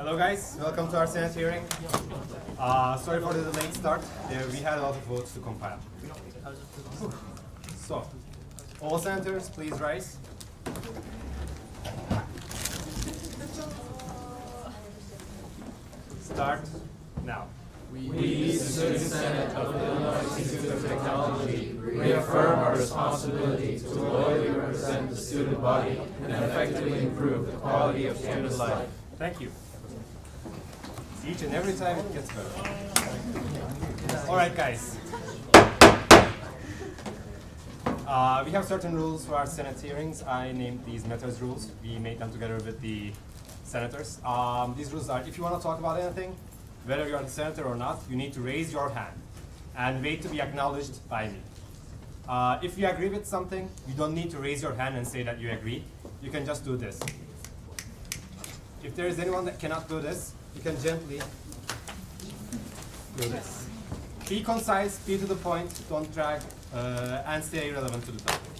Hello guys, welcome to our Senate hearing. Sorry for the late start. We had a lot of votes to compile. So, all senators, please rise. Start now. We, the Student Senate of the Illinois Institute of Technology, reaffirm our responsibility to loyally represent the student body and effectively improve the quality of campus life. Thank you. Each and every time it gets better. All right, guys. We have certain rules for our Senate hearings. I named these methods rules. We made them together with the senators. These rules are, if you want to talk about anything, whether you're a senator or not, you need to raise your hand and wait to be acknowledged by me. If you agree with something, you don't need to raise your hand and say that you agree. You can just do this. If there is anyone that cannot do this, you can gently do this. Be concise, be to the point, don't drag, and stay relevant to the topic.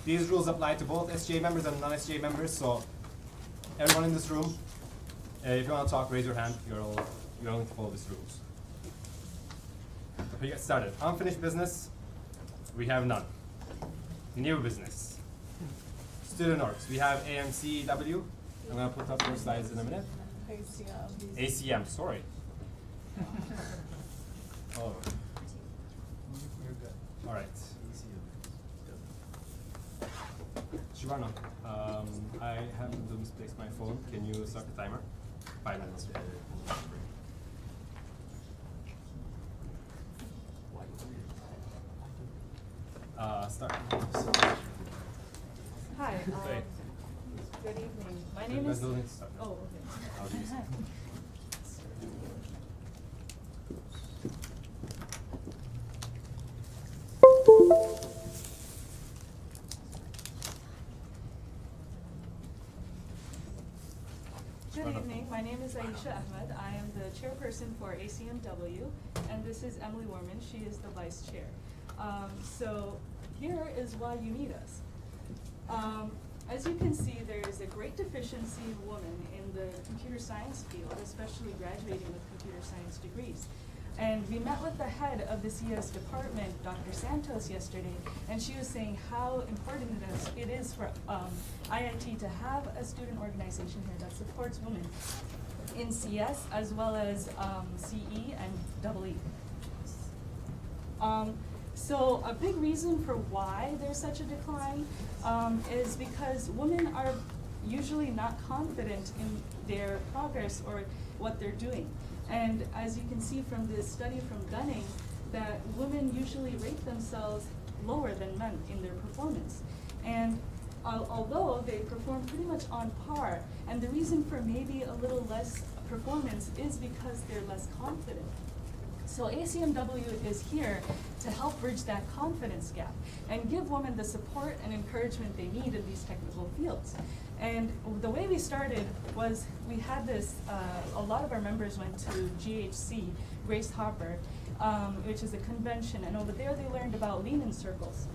These rules apply to both SGA members and non-SGA members, so everyone in this room, if you want to talk, raise your hand. You're going to follow these rules. We get started. Unfinished business, we have none. New business. Student orgs, we have AMCW. I'm going to put up your slides in a minute. ACM, sorry. Oh. All right. Shivana, I haven't misplaced my phone. Can you start the timer? 5 minutes. Start. Hi. Good evening. My name is. Oh, okay. Good evening. My name is Aisha Ahmed. I am the chairperson for ACMW, and this is Emily Warman. She is the vice chair. So here is why you need us. As you can see, there is a great deficiency of women in the computer science field, especially graduating with computer science degrees. And we met with the head of the CS department, Dr. Santos, yesterday, and she was saying how important it is for IIT to have a student organization here that supports women in CS as well as CE and EE. So a big reason for why there's such a decline is because women are usually not confident in their progress or what they're doing. And as you can see from this study from Gunning, that women usually rate themselves lower than men in their performance. And although they perform pretty much on par, and the reason for maybe a little less performance is because they're less confident. So ACMW is here to help bridge that confidence gap and give women the support and encouragement they need in these technical fields. And the way we started was we had this, a lot of our members went to GHC, Grace Hopper, which is a convention, and over there they learned about lean-in circles.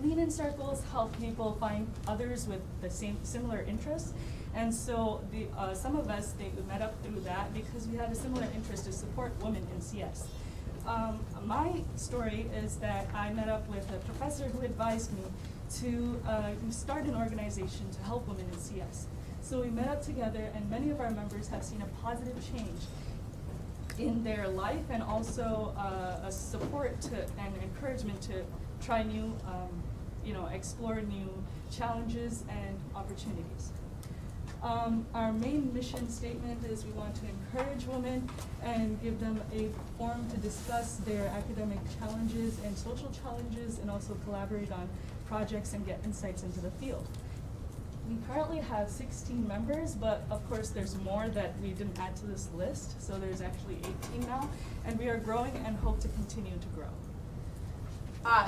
Lean-in circles help people find others with the similar interests. And so some of us, they met up through that because we had a similar interest to support women in CS. My story is that I met up with a professor who advised me to start an organization to help women in CS. So we met up together, and many of our members have seen a positive change in their life, and also a support and encouragement to try new, explore new challenges and opportunities. Our main mission statement is we want to encourage women and give them a forum to discuss their academic challenges and social challenges, and also collaborate on projects and get insights into the field. We currently have 16 members, but of course there's more that we didn't add to this list, so there's actually 18 now, and we are growing and hope to continue to grow.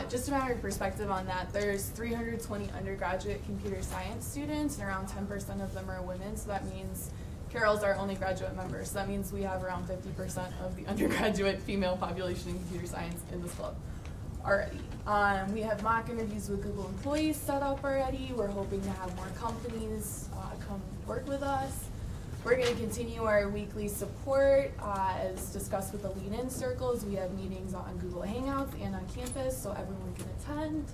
Just a matter of perspective on that, there's 320 undergraduate computer science students, and around 10% of them are women, so that means Carol's our only graduate member, so that means we have around 50% of the undergraduate female population in computer science in this club already. We have mock interviews with Google employees set up already. We're hoping to have more companies come work with us. We're going to continue our weekly support as discussed with the lead-in circles. We have meetings on Google Hangouts and on campus so everyone can attend.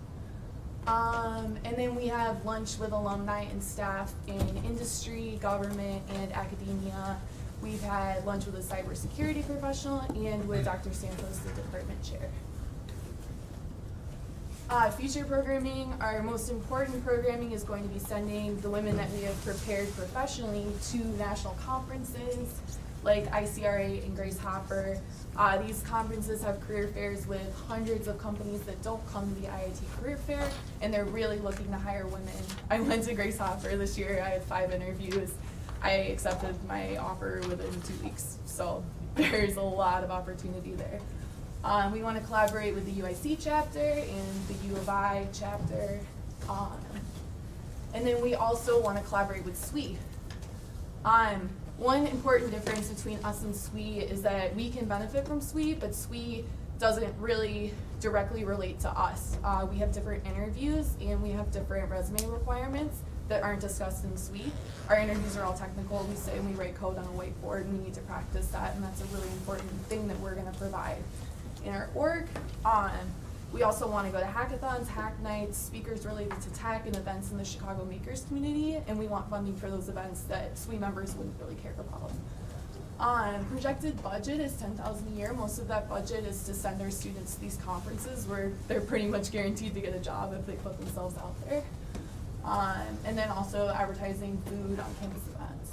And then we have lunch with alumni and staff in industry, government, and academia. We've had lunch with a cybersecurity professional and with Dr. Santos, the department chair. Future programming, our most important programming is going to be sending the women that we have prepared professionally to national conferences like ICRA and Grace Hopper. These conferences have career fairs with hundreds of companies that don't come to the IIT career fair, and they're really looking to hire women. I went to Grace Hopper this year. I had 5 interviews. I accepted my offer within 2 weeks, so there's a lot of opportunity there. We want to collaborate with the UIC chapter and the U of I chapter. And then we also want to collaborate with SWE. One important difference between us and SWE is that we can benefit from SWE, but SWE doesn't really directly relate to us. We have different interviews and we have different resume requirements that aren't discussed in SWE. Our interviews are all technical. We sit and we write code on a whiteboard and we need to practice that, and that's a really important thing that we're going to provide in our org. We also want to go to hackathons, hack nights, speakers related to tech, and events in the Chicago makers community, and we want funding for those events that SWE members wouldn't really care about. Projected budget is $10,000 a year. Most of that budget is to send our students to these conferences where they're pretty much guaranteed to get a job if they put themselves out there. And then also advertising food on campus events.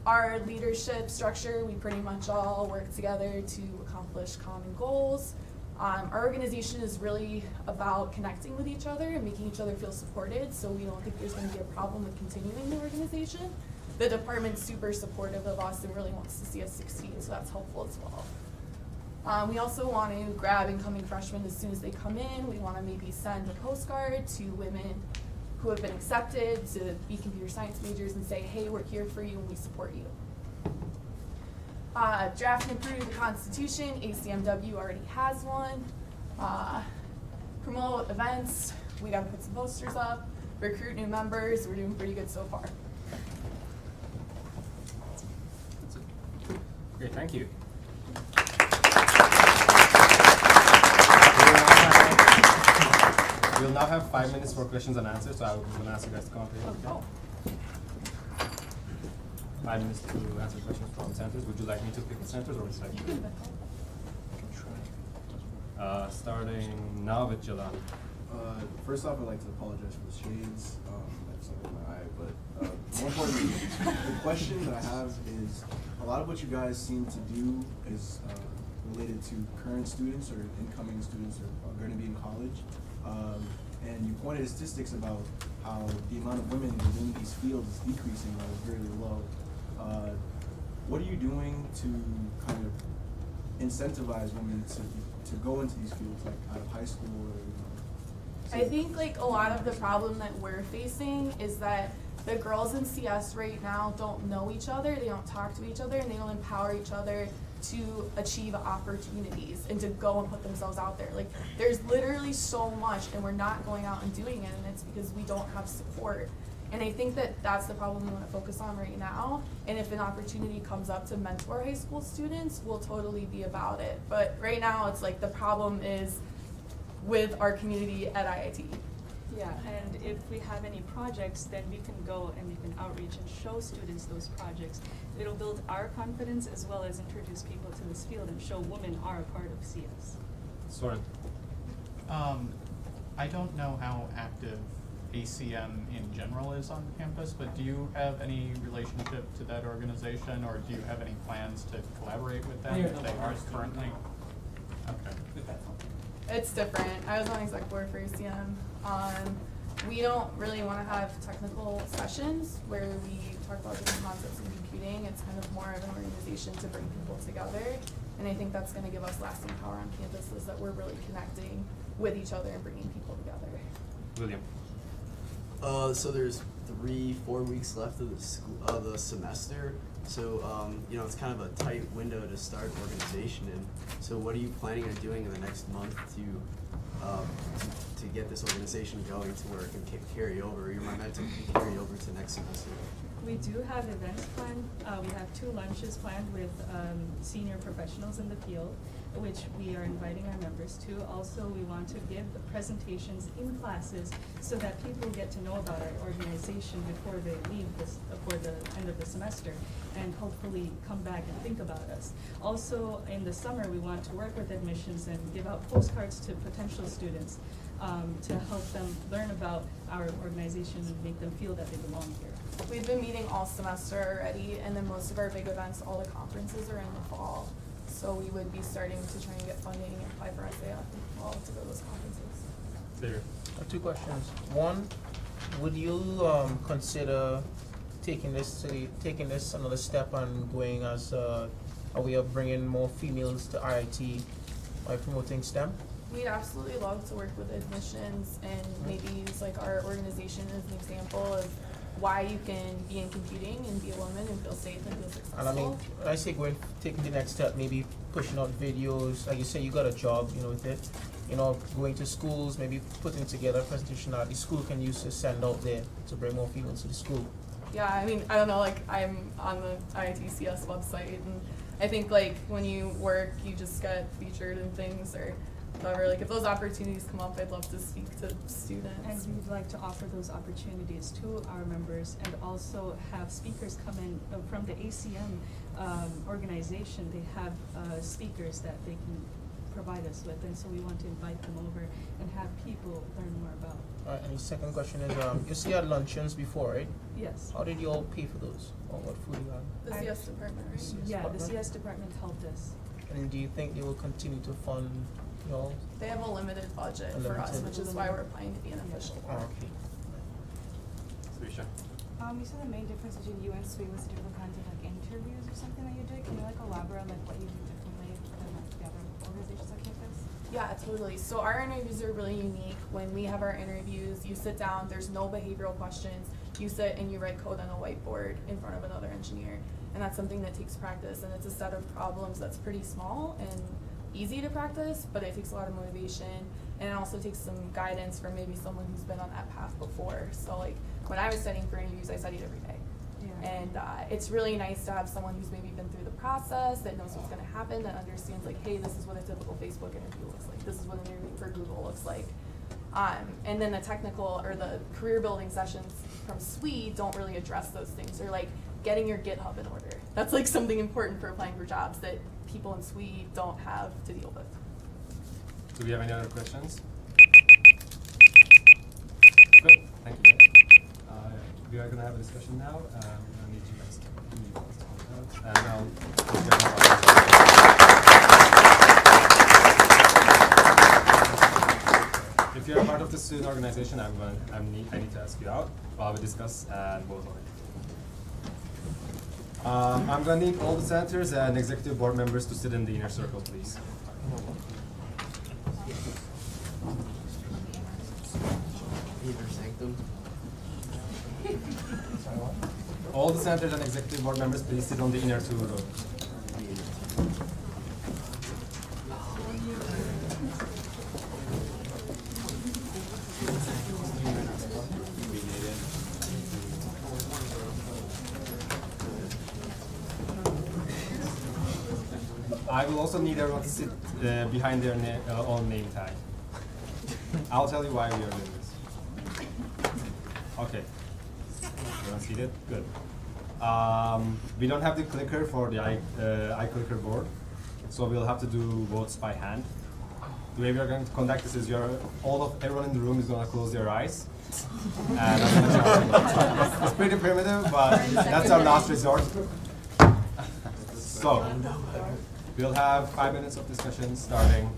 Our leadership structure, we pretty much all work together to accomplish common goals. Our organization is really about connecting with each other and making each other feel supported, so we don't think there's going to be a problem with continuing the organization. The department's super supportive of us and really wants to see us succeed, so that's helpful as well. We also want to grab incoming freshmen as soon as they come in. We want to maybe send a postcard to women who have been accepted to be computer science majors and say, hey, we're here for you and we support you. Draft and approve the Constitution. ACMW already has one. Promote events. We got to put some posters up. Recruit new members. We're doing pretty good so far. That's it. Great, thank you. We'll now have 5 minutes for questions and answers, so I was going to ask you guys to come up here. Oh. 5 minutes to answer questions from senators. Would you like me to pick the senators or would you like to? Starting now with Jelani. First off, I'd like to apologize for the shades. I have something in my eye, but more importantly, the question that I have is a lot of what you guys seem to do is related to current students or incoming students that are going to be in college. And you pointed statistics about how the amount of women within these fields is decreasing or is very low. What are you doing to kind of incentivize women to go into these fields, like out of high school or, I think like a lot of the problem that we're facing is that the girls in CS right now don't know each other, they don't talk to each other, and they don't empower each other to achieve opportunities and to go and put themselves out there. Like, there's literally so much, and we're not going out and doing it, and it's because we don't have support. And I think that that's the problem we want to focus on right now. And if an opportunity comes up to mentor high school students, we'll totally be about it. But right now, it's like the problem is with our community at IIT. Yeah, and if we have any projects, then we can go and we can outreach and show students those projects. It'll build our confidence as well as introduce people to this field and show women are a part of CS. Soren. I don't know how active ACM in general is on campus, but do you have any relationship to that organization, or do you have any plans to collaborate with them if they aren't currently? Okay. It's different. I was on exec board for ACM. We don't really want to have technical sessions where we talk about different concepts in computing. It's kind of more of an organization to bring people together. And I think that's going to give us lasting power on campus, is that we're really connecting with each other and bringing people together. William. So there's 3-4 weeks left of the school, the semester. So it's kind of a tight window to start organization in. So what are you planning on doing in the next month to get this organization going to where it can carry over? Your momentum can carry over to next semester. We do have events planned. We have 2 lunches planned with senior professionals in the field, which we are inviting our members to. Also, we want to give the presentations in classes so that people get to know about our organization before they leave before the end of the semester, and hopefully come back and think about us. Also, in the summer, we want to work with admissions and give out postcards to potential students to help them learn about our organization and make them feel that they belong here. We've been meeting all semester already, and then most of our big events, all the conferences are in the fall. So we would be starting to try and get funding and apply for SGA in the fall to go to those conferences. There. 2 questions. One, would you consider taking this another step and going as a way of bringing more females to IIT by promoting STEM? We'd absolutely love to work with admissions and maybe use like our organization as an example of why you can be in computing and be a woman and feel safe and feel successful. And I mean, I say going taking the next step, maybe pushing out videos. Like you say, you got a job, with it. Going to schools, maybe putting together a presentation that the school can use to send out there to bring more females to the school. Yeah, I mean, I don't know, like I'm on the IITCS website, and I think like when you work, you just get featured in things or whatever. Like if those opportunities come up, I'd love to speak to students. And we'd like to offer those opportunities to our members, and also have speakers come in from the ACM organization. They have speakers that they can provide us with, and so we want to invite them over and have people learn more about. All right, and the second question is, you see had luncheons before, right? Yes. How did you all pay for those? Or what food you had? The CS department, right? CS Yeah, the department? CS department helped us. And do you think they will continue to fund y'all? They have a limited budget for us, Limited. which is why we're applying to be an official Oh, board. okay. Srisha. You said the main difference between you and SWE was the different kinds of like interviews or something that you did. Can you like elaborate on like what you do differently than like the other organizations on campus? Yeah, totally. So our interviews are really unique. When we have our interviews, you sit down, there's no behavioral questions. You sit and you write code on a whiteboard in front of another engineer. And that's something that takes practice, and it's a set of problems that's pretty small and easy to practice, but it takes a lot of motivation, and it also takes some guidance from maybe someone who's been on that path before. So like when I was studying for interviews, I studied every day. Yeah. And it's really nice to have someone who's maybe been through the process, that knows what's going to happen, that understands like, hey, this is what a typical Facebook interview looks like. This is what an interview for Google looks like. And then the technical or the career building sessions from SWE don't really address those things. They're like getting your GitHub in order. That's like something important for applying for jobs that people in SWE don't have to deal with. Do we have any other questions? Good, thank you guys. We are going to have a discussion now. I need you guys to talk out. And if you're a part of the student organization, I need to ask you out while we discuss and vote on it. I'm going to need all the senators and executive board members to sit in the inner circle, please. All the senators and executive board members, please sit on the inner 2 rows. I will also need everyone to sit behind their own name tag. I'll tell you why we are doing this. Okay. Everyone seated? Good. We don't have the clicker for the iClicker board, so we'll have to do votes by hand. The way we are going to conduct this is everyone in the room is going to close their eyes. And it's pretty primitive, but that's our last resort. So, we'll have 5 minutes of discussion starting.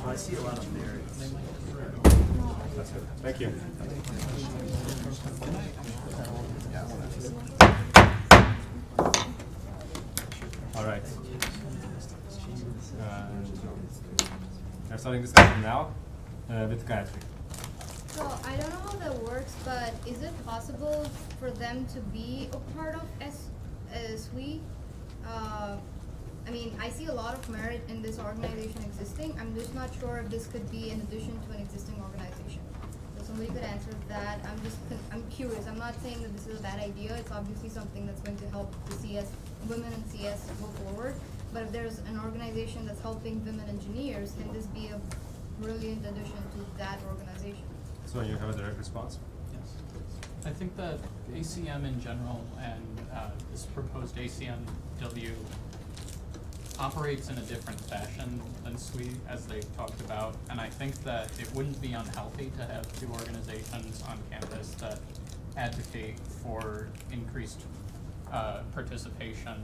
I see a lot of merit. That's good. Thank you. All right. We're starting discussion now with Gayatri. So I don't know how that works, but is it possible for them to be a part of SGA? I mean, I see a lot of merit in this organization existing. I'm just not sure if this could be in addition to an existing organization. So somebody could answer that. I'm curious. I'm not saying that this is a bad idea. It's obviously something that's going to help the CS, women in CS go forward. But if there's an organization that's helping women engineers, can this be a brilliant addition to that organization? So you have a direct response? Yes. I think that ACM in general and this proposed ACMW operates in a different fashion than SWE, as they talked about, and I think that it wouldn't be unhealthy to have two organizations on campus that advocate for increased participation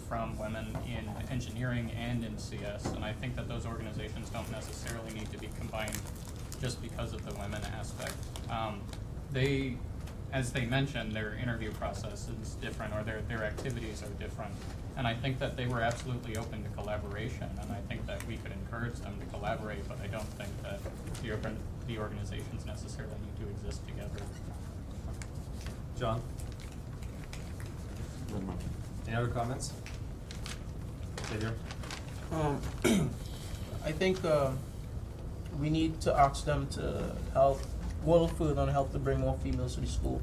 from women in engineering and in CS, and I think that those organizations don't necessarily need to be combined just because of the women aspect. As they mentioned, their interview process is different, or their activities are different. And I think that they were absolutely open to collaboration, and I think that we could encourage them to collaborate, but I don't think that the organizations necessarily need to exist together. John? Any other comments? Xavier? I think we need to ask them to help, go a little further and help to bring more females to the school.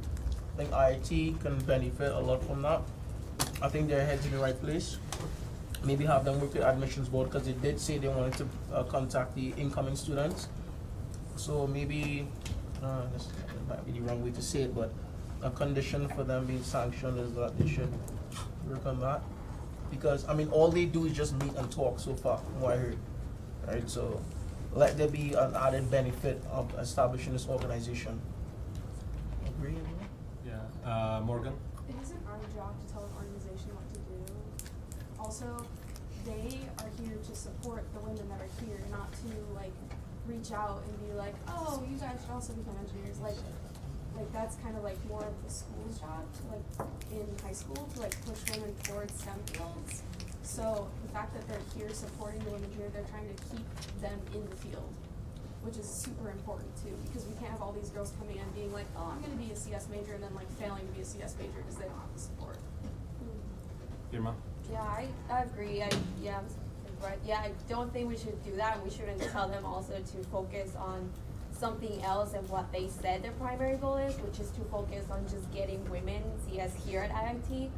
I think IIT can benefit a lot from that. I think they're headed in the right place. Maybe have them work with admissions board, because they did say they wanted to contact the incoming students. So maybe, this might be the wrong way to say it, but a condition for them being sanctioned is that they should work on that. Because, I mean, all they do is just meet and talk so far, from what I heard. Right, so let there be an added benefit of establishing this organization. Agree? Yeah. Morgan? It isn't our job to tell an organization what to do. Also, they are here to support the women that are here, not to like reach out and be like, oh, you guys should also become engineers. Like that's kind of like more of the school's job to like in high school to like push women towards STEM fields. So the fact that they're here supporting the women here, they're trying to keep them in the field, which is super important too, because we can't have all these girls coming in being like, oh, I'm going to be a CS major, and then like failing to be a CS major because they don't have the support. Irma? Yeah, I agree. I don't think we should do that, and we shouldn't tell them also to focus on something else and what they said their primary goal is, which is to focus on just getting women CS here at IIT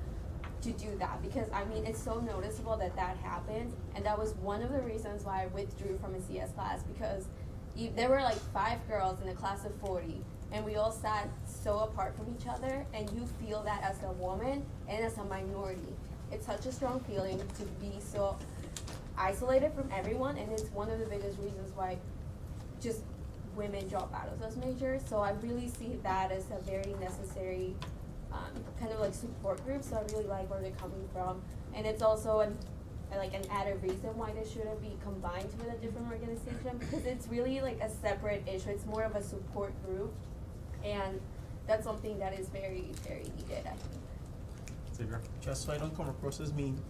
to do that, because I mean it's so noticeable that happens, and that was one of the reasons why I withdrew from a CS class, because there were like 5 girls in a class of 40, and we all sat so apart from each other, and you feel that as a woman and as a minority. It's such a strong feeling to be so isolated from everyone, and it's one of the biggest reasons why just women drop out of those majors. So I really see that as a very necessary kind of like support group. So I really like where they're coming from, and it's also an added reason why they shouldn't be combined with a different organization, because it's really like a separate issue. It's more of a support group, and that's something that is very, very needed, I think. Xavier? Just so I don't come across as mean,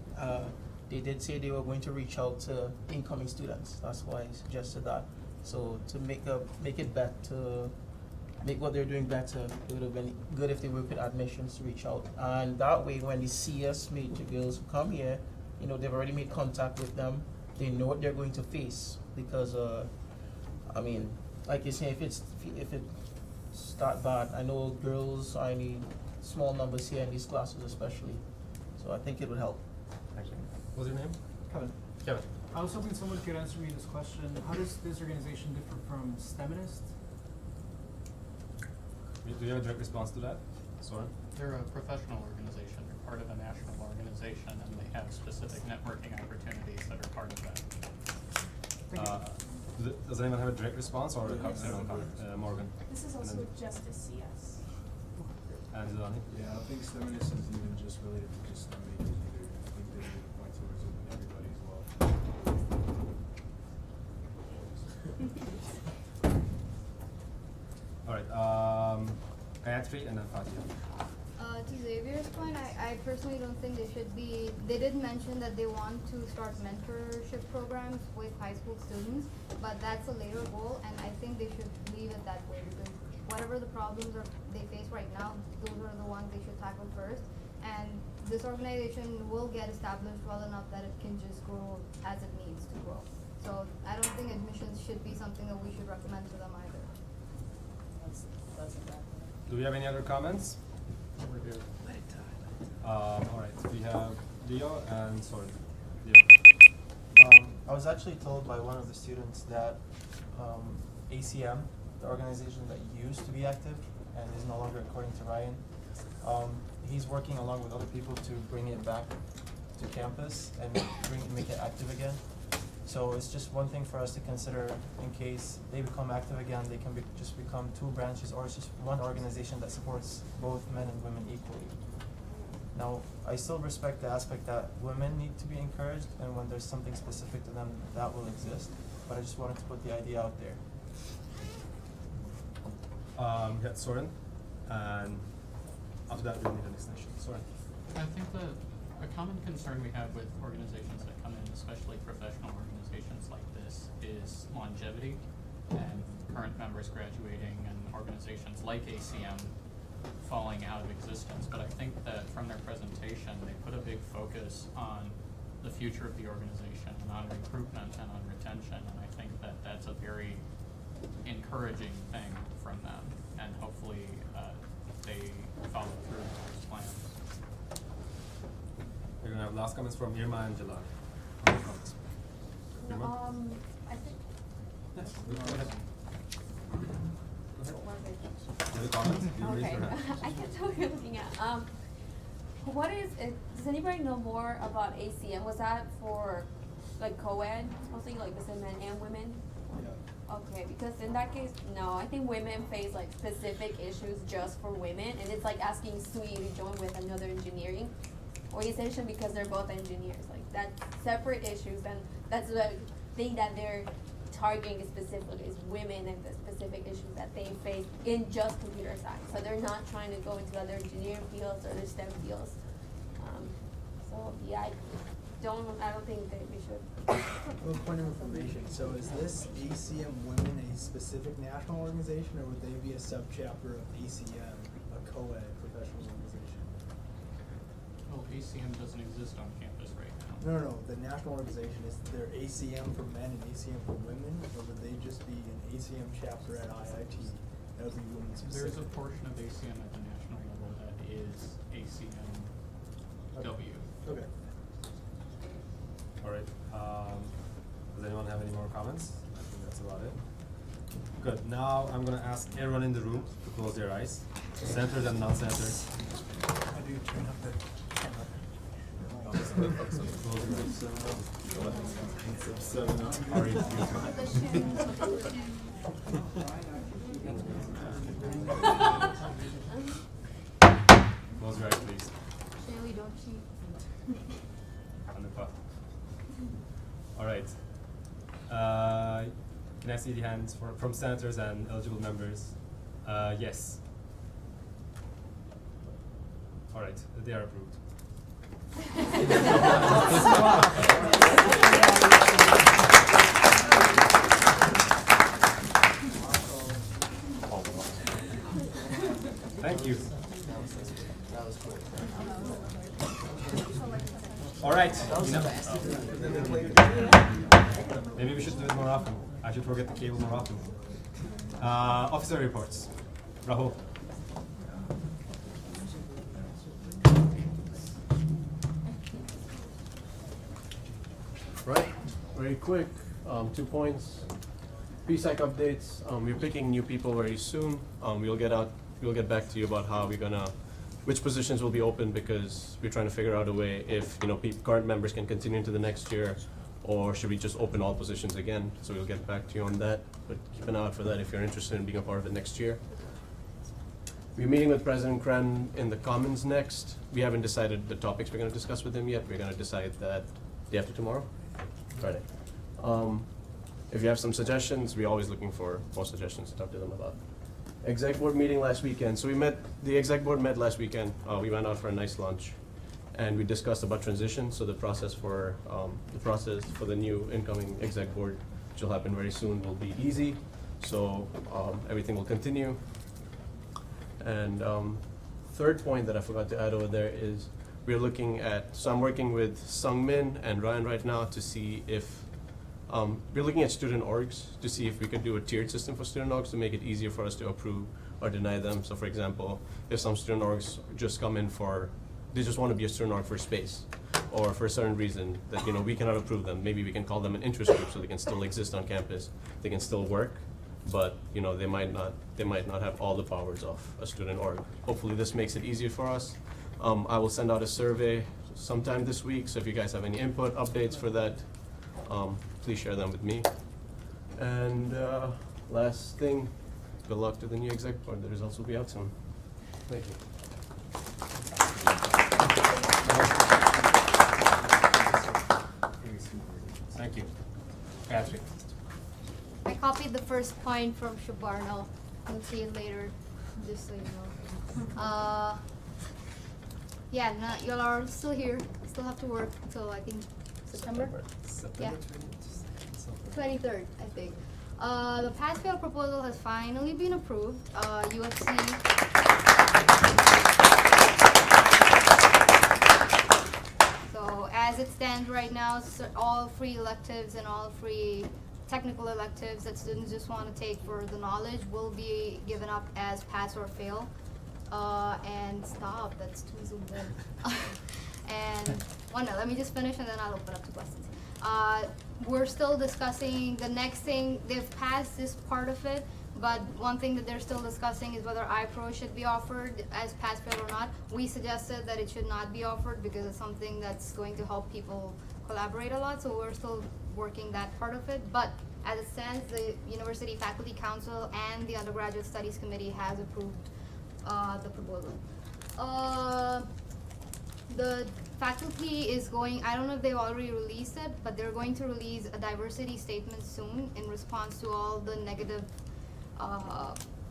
they did say they were going to reach out to incoming students. That's why I suggested that. So to make it better, make what they're doing better, it would have been good if they worked with admissions to reach out. And that way, when the CS major girls come here, you know, they've already made contact with them. They know what they're going to face, because, I mean, like you say, if it start bad, I know girls are in small numbers here in these classes especially, so I think it would help. Thank you. What's your name? Kevin. Kevin. I was hoping someone could answer me this question. How does this organization differ from STEMinist? Do you have a direct response to that, Soren? They're a professional organization. They're part of a national organization, and they have specific networking opportunities that are part of that. Does anyone have a direct response, or Yes. Morgan? This is also just a CS. And Zelani? Yeah, I don't think STEMinist is even just related to just STEM majors either. I think they need to point towards open everybody as well. Street, and then Fatia. To Xavier's point, I personally don't think they should be, they did mention that they want to start mentorship programs with high school students, but that's a later goal, and I think they should leave it that way, because whatever the problems they face right now, those are the ones they should tackle first, and this organization will get established well enough that it can just grow as it needs to grow. So I don't think admissions should be something that we should recommend to them either. That's exactly. Do we have any other comments? We're good. All right, we have Leo and Soren. Leo. I was actually told by one of the students that ACM, the organization that used to be active and is no longer, according to Ryan, he's working along with other people to bring it back to campus and make it active again. So it's just one thing for us to consider in case they become active again. They can just become two branches, or it's just one organization that supports both men and women equally. Now, I still respect the aspect that women need to be encouraged, and when there's something specific to them, that will exist. But I just wanted to put the idea out there. We got Soren, and after that we'll need an extension. Soren. I think that a common concern we have with organizations that come in, especially professional organizations like this, is longevity and current members graduating and organizations like ACM falling out of existence. But I think that from their presentation, they put a big focus on the future of the organization and on recruitment and on retention. And I think that that's a very encouraging thing from them. And hopefully they follow through with those plans. We're gonna have last comments from Irma and Jalal. Irma? I think. Yes, go ahead. Any comments? You raised Okay, your hand. I can't tell what you're looking at. What is it? Does anybody know more about ACM? Was that for like co-ed, mostly like the men and women? Yeah. Okay, because in that case, no, I think women face like specific issues just for women, and it's like asking SUI to join with another engineering organization because they're both engineers. Like that's separate issues, and that's the thing that they're targeting specifically is women and the specific issues that they face in just computer science. So they're not trying to go into other engineering fields or other STEM fields. So yeah, I don't think that we should. Well, point of information. So is this ACM Women a specific national organization, or would they be a subchapter of ACM, a co-ed professional organization? Well, ACM doesn't exist on campus right now. No. The national organization, is there ACM for men and ACM for women, or would they just be an ACM chapter at IIT? That would be women specific. There's a portion of ACM at the national level that is ACMW. Okay. All right. Does anyone have any more comments? I think that's about it. Good. Now I'm going to ask everyone in the room to close their eyes. Centers and non-centers. How do you turn up the camera? Close your eyes. Close your eyes, please. Shelly, don't cheat. All right. Can I see the hands from senators and eligible members? Yes. All right, they are approved. Thank you. That was quick. All right. Maybe we should do it more often. I should forget the cable more often. Officer reports. Rahul. Right, very quick, 2 points. PSEC updates, we're picking new people very soon. We'll get back to you about how which positions will be open, because we're trying to figure out a way if, current members can continue into the next year, or should we just open all positions again? So we'll get back to you on that, but keep an eye out for that if you're interested in being a part of it next year. We're meeting with President Kren in the Commons next. We haven't decided the topics we're going to discuss with him yet. We're going to decide that day after tomorrow, Friday. If you have some suggestions, we're always looking for more suggestions to talk to them about. exec board meeting last weekend. So the exec board met last weekend. We went out for a nice lunch, and we discussed about transition. So the process for the new incoming exec board, which will happen very soon, will be easy. So everything will continue. And third point that I forgot to add over there is we're looking at, so I'm working with Sungmin and Ryan right now to see if, we're looking at student orgs to see if we could do a tiered system for student orgs to make it easier for us to approve or deny them. So for example, if some student orgs just come in they just want to be a student org for space, or for a certain reason that we cannot approve them. Maybe we can call them an interest group so they can still exist on campus. They can still work, but they might not have all the powers of a student org. Hopefully this makes it easier for us. I will send out a survey sometime this week, so if you guys have any input, updates for that, please share them with me. And last thing, good luck to the new exec board. The results will be out soon. Thank you. Thank you. Patrick. I copied the first point from Shubarno. You'll see it later, just so you know. Yeah, y'all are still here. Still have to work until I think September? Yeah. 23rd, I think. The pass-fail proposal has finally been approved. UFC. So as it stands right now, all free electives and all free technical electives that students just want to take for the knowledge will be given up as pass or fail. And stop, that's too zoomed in. And one minute, let me just finish and then I'll open up to questions. We're still discussing the next thing. They've passed this part of it, but one thing that they're still discussing is whether iPro should be offered as pass-fail or not. We suggested that it should not be offered because it's something that's going to help people collaborate a lot, so we're still working that part of it. But as it stands, the University Faculty Council and the Undergraduate Studies Committee has approved the proposal. The faculty is going, I don't know if they've already released it, but they're going to release a diversity statement soon in response to all the negative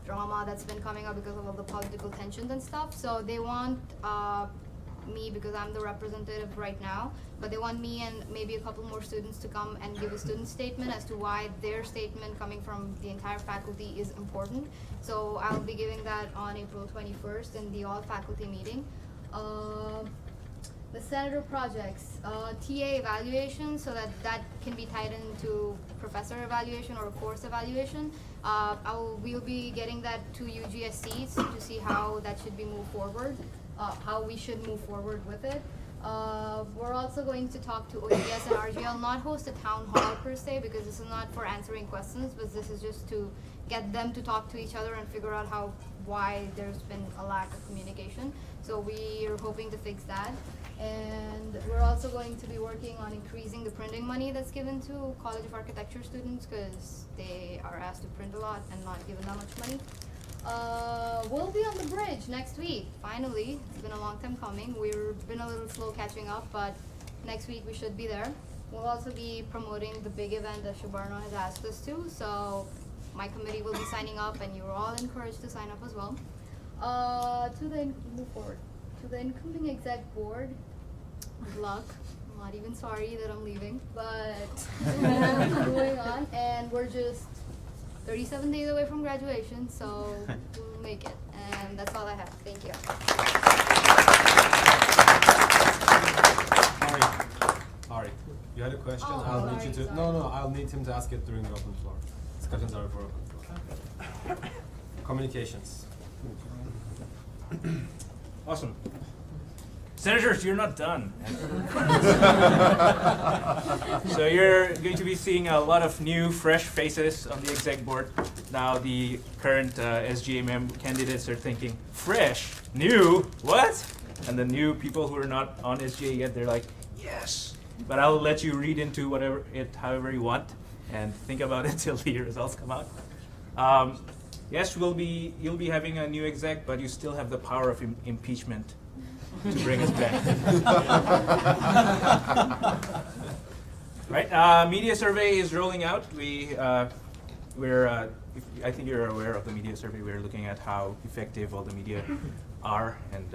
drama that's been coming up because of all the political tensions and stuff. So they want me, because I'm the representative right now, but they want me and maybe a couple more students to come and give a student statement as to why their statement coming from the entire faculty is important. So I'll be giving that on April 21st in the all faculty meeting. The senator projects, TA evaluation, so that can be tied into professor evaluation or course evaluation. We'll be getting that to UGSC to see how that should be moved forward, how we should move forward with it. We're also going to talk to ODS and RGL, not host a town hall per se, because this is not for answering questions, but this is just to get them to talk to each other and figure out why there's been a lack of communication. So we are hoping to fix that. And we're also going to be working on increasing the printing money that's given to College of Architecture students, because they are asked to print a lot and not given that much money. We'll be on the bridge next week, finally. It's been a long time coming. We've been a little slow catching up, but next week we should be there. We'll also be promoting the big event that Shubarno has asked us to, so my committee will be signing up, and you're all encouraged to sign up as well. Move forward. To the incoming exec board, good luck. I'm not even sorry that I'm leaving, but moving on. And we're just 37 days away from graduation, so we'll make it. And that's all I have. Thank you. Ari, you had a question? I'll need you to. No, I'll need him to ask it during the open floor. Discussions are for open floor. Communications. Awesome. Senators, you're not done. So you're going to be seeing a lot of new, fresh faces on the exec board. Now the current SGA candidates are thinking, fresh, new, what? And the new people who are not on SGA yet, they're like, yes. But I'll let you read into however you want and think about it till the results come out. Yes, you'll be having a new exec, but you still have the power of impeachment to bring us back. Right? Media survey is rolling out. We're I think you're aware of the media survey. We're looking at how effective all the media are, and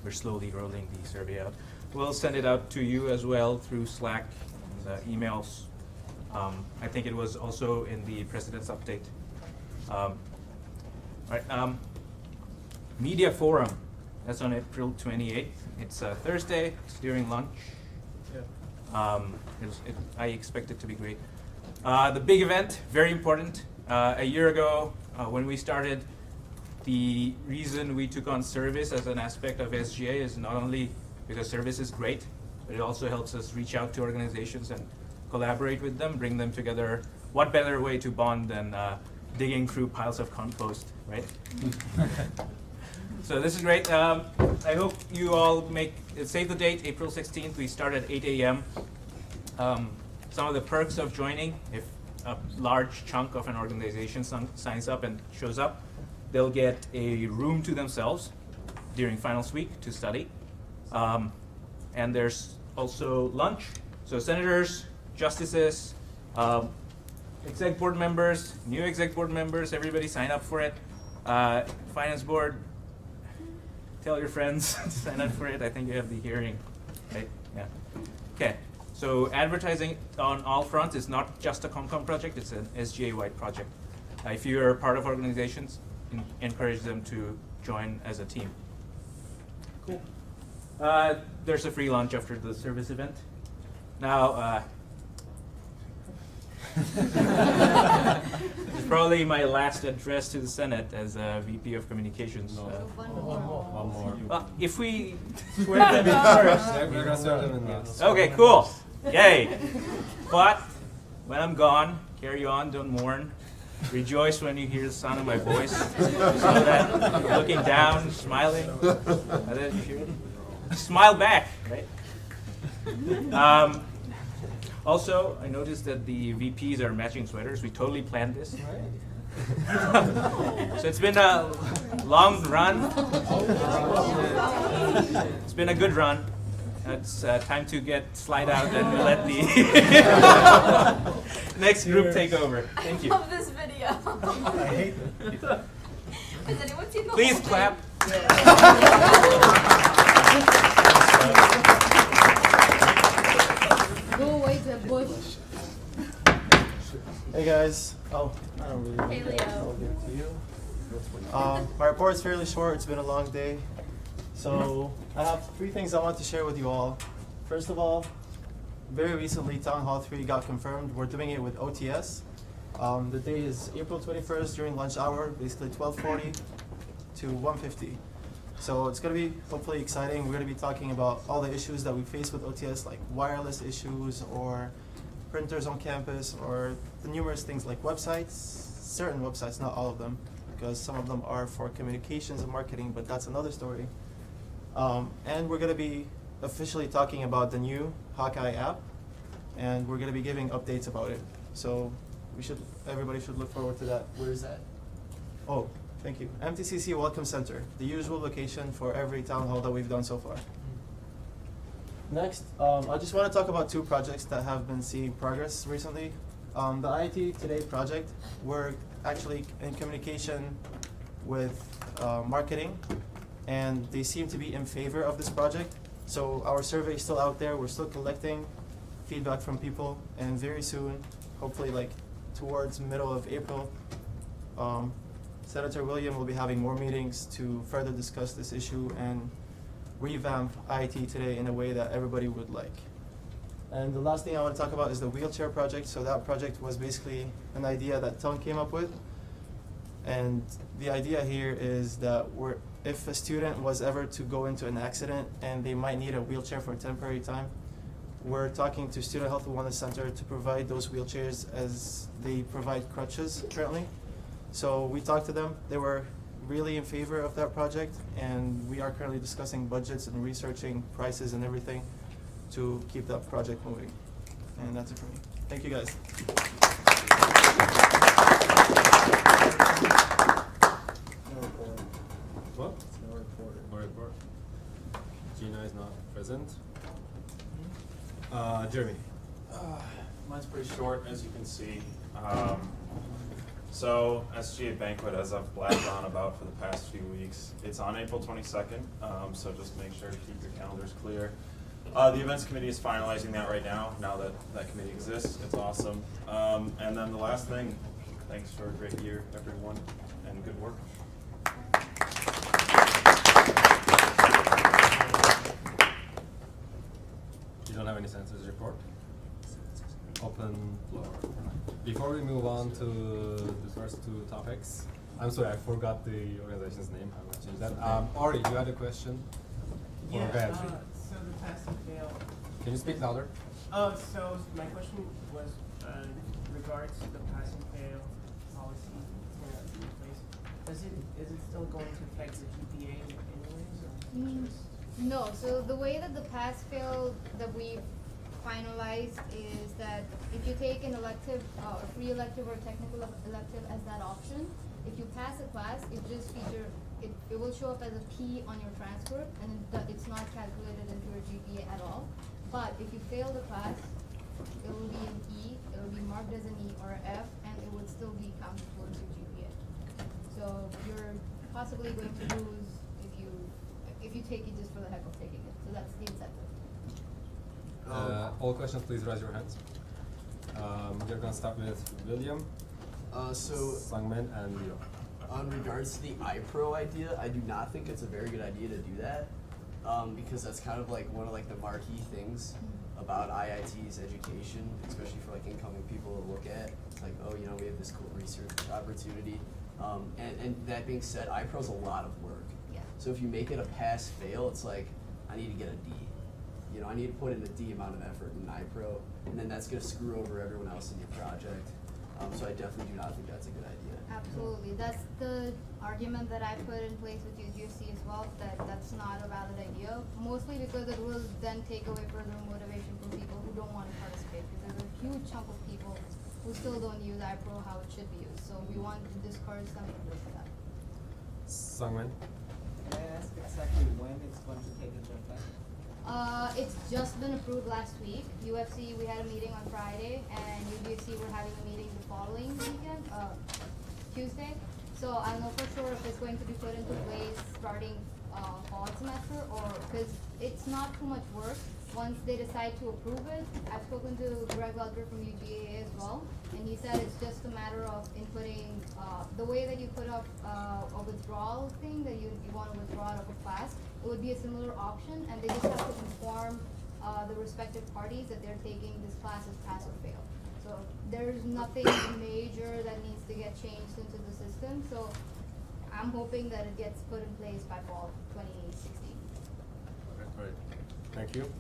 we're slowly rolling the survey out. We'll send it out to you as well through Slack and emails. I think it was also in the President's update. Media Forum, that's on April 28th. It's Thursday, it's during lunch. I expect it to be great. The big event, very important. A year ago, when we started, the reason we took on service as an aspect of SGA is not only because service is great, but it also helps us reach out to organizations and collaborate with them, bring them together. What better way to bond than digging through piles of compost, right? So this is great. I hope you all save the date, April 16th. We start at 8 a.m. Some of the perks of joining, if a large chunk of an organization signs up and shows up, they'll get a room to themselves during finals week to study. And there's also lunch. So senators, justices, exec board members, new exec board members, everybody sign up for it. Finance board, tell your friends to sign up for it. I think you have the hearing, right? Yeah. Okay. So advertising on all fronts is not just a ComCom project, it's an SGA-wide project. If you are part of organizations, encourage them to join as a team. Cool. There's a free lunch after the service event. Now, it's probably my last address to the Senate as VP of Communications. One more. If we swear them in first. We're gonna swear them in last. Okay, cool. Yay. But when I'm gone, carry on, don't mourn. Rejoice when you hear the sound of my voice. So that you're looking down, smiling. And then you hear it. Smile back, right? Also, I noticed that the VPs are matching sweaters. We totally planned this. So it's been a long run. It's been a good run. It's time to slide out and let the next group take over. Thank you. I love this video. I hate it. Has anyone seen the Please whole clap. Go away to the bush. Hey guys. Oh, I don't really Hey, need that. Leo. I'll give it to you. My report is fairly short. It's been a long day. So I have 3 things I want to share with you all. First of all, very recently Town Hall 3 got confirmed. We're doing it with OTS. The day is April 21st during lunch hour, basically 12:40 to 1:50. So it's going to be hopefully exciting. We're going to be talking about all the issues that we face with OTS, like wireless issues or printers on campus, or the numerous things like websites, certain websites, not all of them, because some of them are for communications and marketing, but that's another story. And we're going to be officially talking about the new Hawkeye app, and we're going to be giving updates about it. So everybody should look forward to that. Where is that? Oh, thank you. MTCC Welcome Center, the usual location for every town hall that we've done so far. Next, I just want to talk about 2 projects that have been seeing progress recently. The IIT Today project, we're actually in communication with marketing, and they seem to be in favor of this project. So our survey is still out there. We're still collecting feedback from people, and very soon, hopefully like towards middle of April, Senator William will be having more meetings to further discuss this issue and revamp IIT Today in a way that everybody would like. And the last thing I want to talk about is the wheelchair project. So that project was basically an idea that Tone came up with. And the idea here is that if a student was ever to go into an accident and they might need a wheelchair for a temporary time, we're talking to Student Health and Wellness Center to provide those wheelchairs as they provide crutches currently. So we talked to them. They were really in favor of that project, and we are currently discussing budgets and researching prices and everything to keep that project moving. And that's it for me. Thank you guys. No report. What? No report. No report. Gina is not present. Jeremy. Mine's pretty short, as you can see. So SGA Banquet, as I've blabbed on about for the past few weeks, it's on April 22nd, so just make sure to keep your calendars clear. The events committee is finalizing that right now that that committee exists. It's awesome. And then the last thing, thanks for a great year, everyone, and good work. You don't have any senators report? Open floor. Before we move on to the first two topics, I'm sorry, I forgot the organization's name. I'm going to change that. Ari, you had a question? Yeah, Or Gayatri? so the pass and fail. Can you speak louder? So my question was regards to the pass and fail policy in place. Is it still going to affect the GPA anyways? Or No, so the way that the pass fail that we finalized is that if you take an elective, a free elective or technical elective as that option, if you pass a class, it will show up as a P on your transcript, and it's not calculated into your GPA at all. But if you fail the class, it will be an E, it will be marked as an E or an F, and it would still be counted towards your GPA. So you're possibly going to lose if you take it just for the heck of taking it. So that's the incentive. All questions, please raise your hands. We're going to start with William, Sangmin, and Leo. On regards to the iPro idea, I do not think it's a very good idea to do that, because that's kind of like one of like the marquee things about IIT's education, especially for like incoming people to look at. It's like, oh, you know, we have this cool research opportunity. And that being said, iPro's a lot of work. Yeah. So if you make it a pass-fail, it's like, I need to get a D. You know, I need to put in a D amount of effort in iPro, and then that's going to screw over everyone else in your project. So I definitely do not think that's a good idea. Absolutely. That's the argument that I put in place with UGC as well, that's not a valid idea. Mostly because it will then take away further motivation from people who don't want to participate, because there's a huge chunk of people who still don't use iPro how it should be used. So we want to discourage them from doing that. Sangmin? Can I ask exactly when it's going to take into effect? It's just been approved last week. UFC, we had a meeting on Friday, and UGC, we're having a meeting the following weekend, Tuesday. So I don't know for sure if it's going to be put into place starting fall semester, or because it's not too much work once they decide to approve it. I've spoken to Greg Welter from UGA as well, and he said it's just a matter of inputting the way that you put up a withdrawal thing, that you want to withdraw out of a class. It would be a similar option, and they just have to inform the respective parties that they're taking this class as pass or fail. So there's nothing major that needs to get changed into the system. So I'm hoping that it gets put in place by fall 2016. Great. Thank you.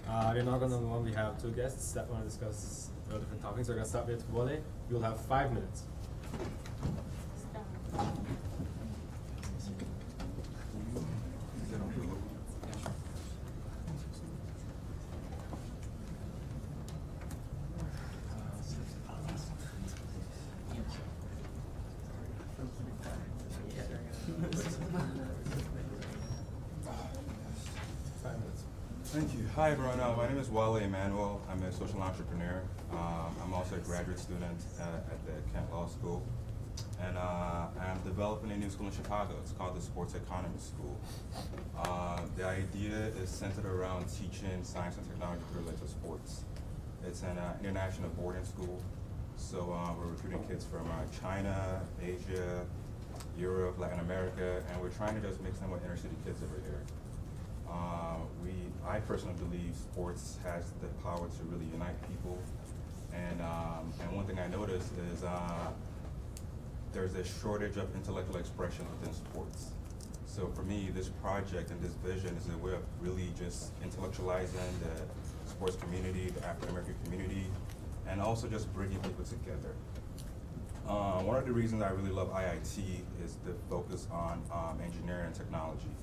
We're now going to move on. We have two guests that want to discuss different topics. We're going to start with Wole. You'll have 5 minutes. Thank you. Hi, everyone. My name is Wale Emmanuel. I'm a social entrepreneur. I'm also a graduate student at the Kent Law School. And I'm developing a new school in Chicago. It's called the Sports Economy School. The idea is centered around teaching science and technology related to sports. It's an international boarding school. So we're recruiting kids from China, Asia, Europe, Latin America, and we're trying to just mix them with inner city kids over here. I personally believe sports has the power to really unite people, and one thing I noticed is there's a shortage of intellectual expression within sports. So for me, this project and this vision is a way of really just intellectualizing the sports community, the African American community, and also just bringing people together. One of the reasons I really love IIT is the focus on engineering and technology.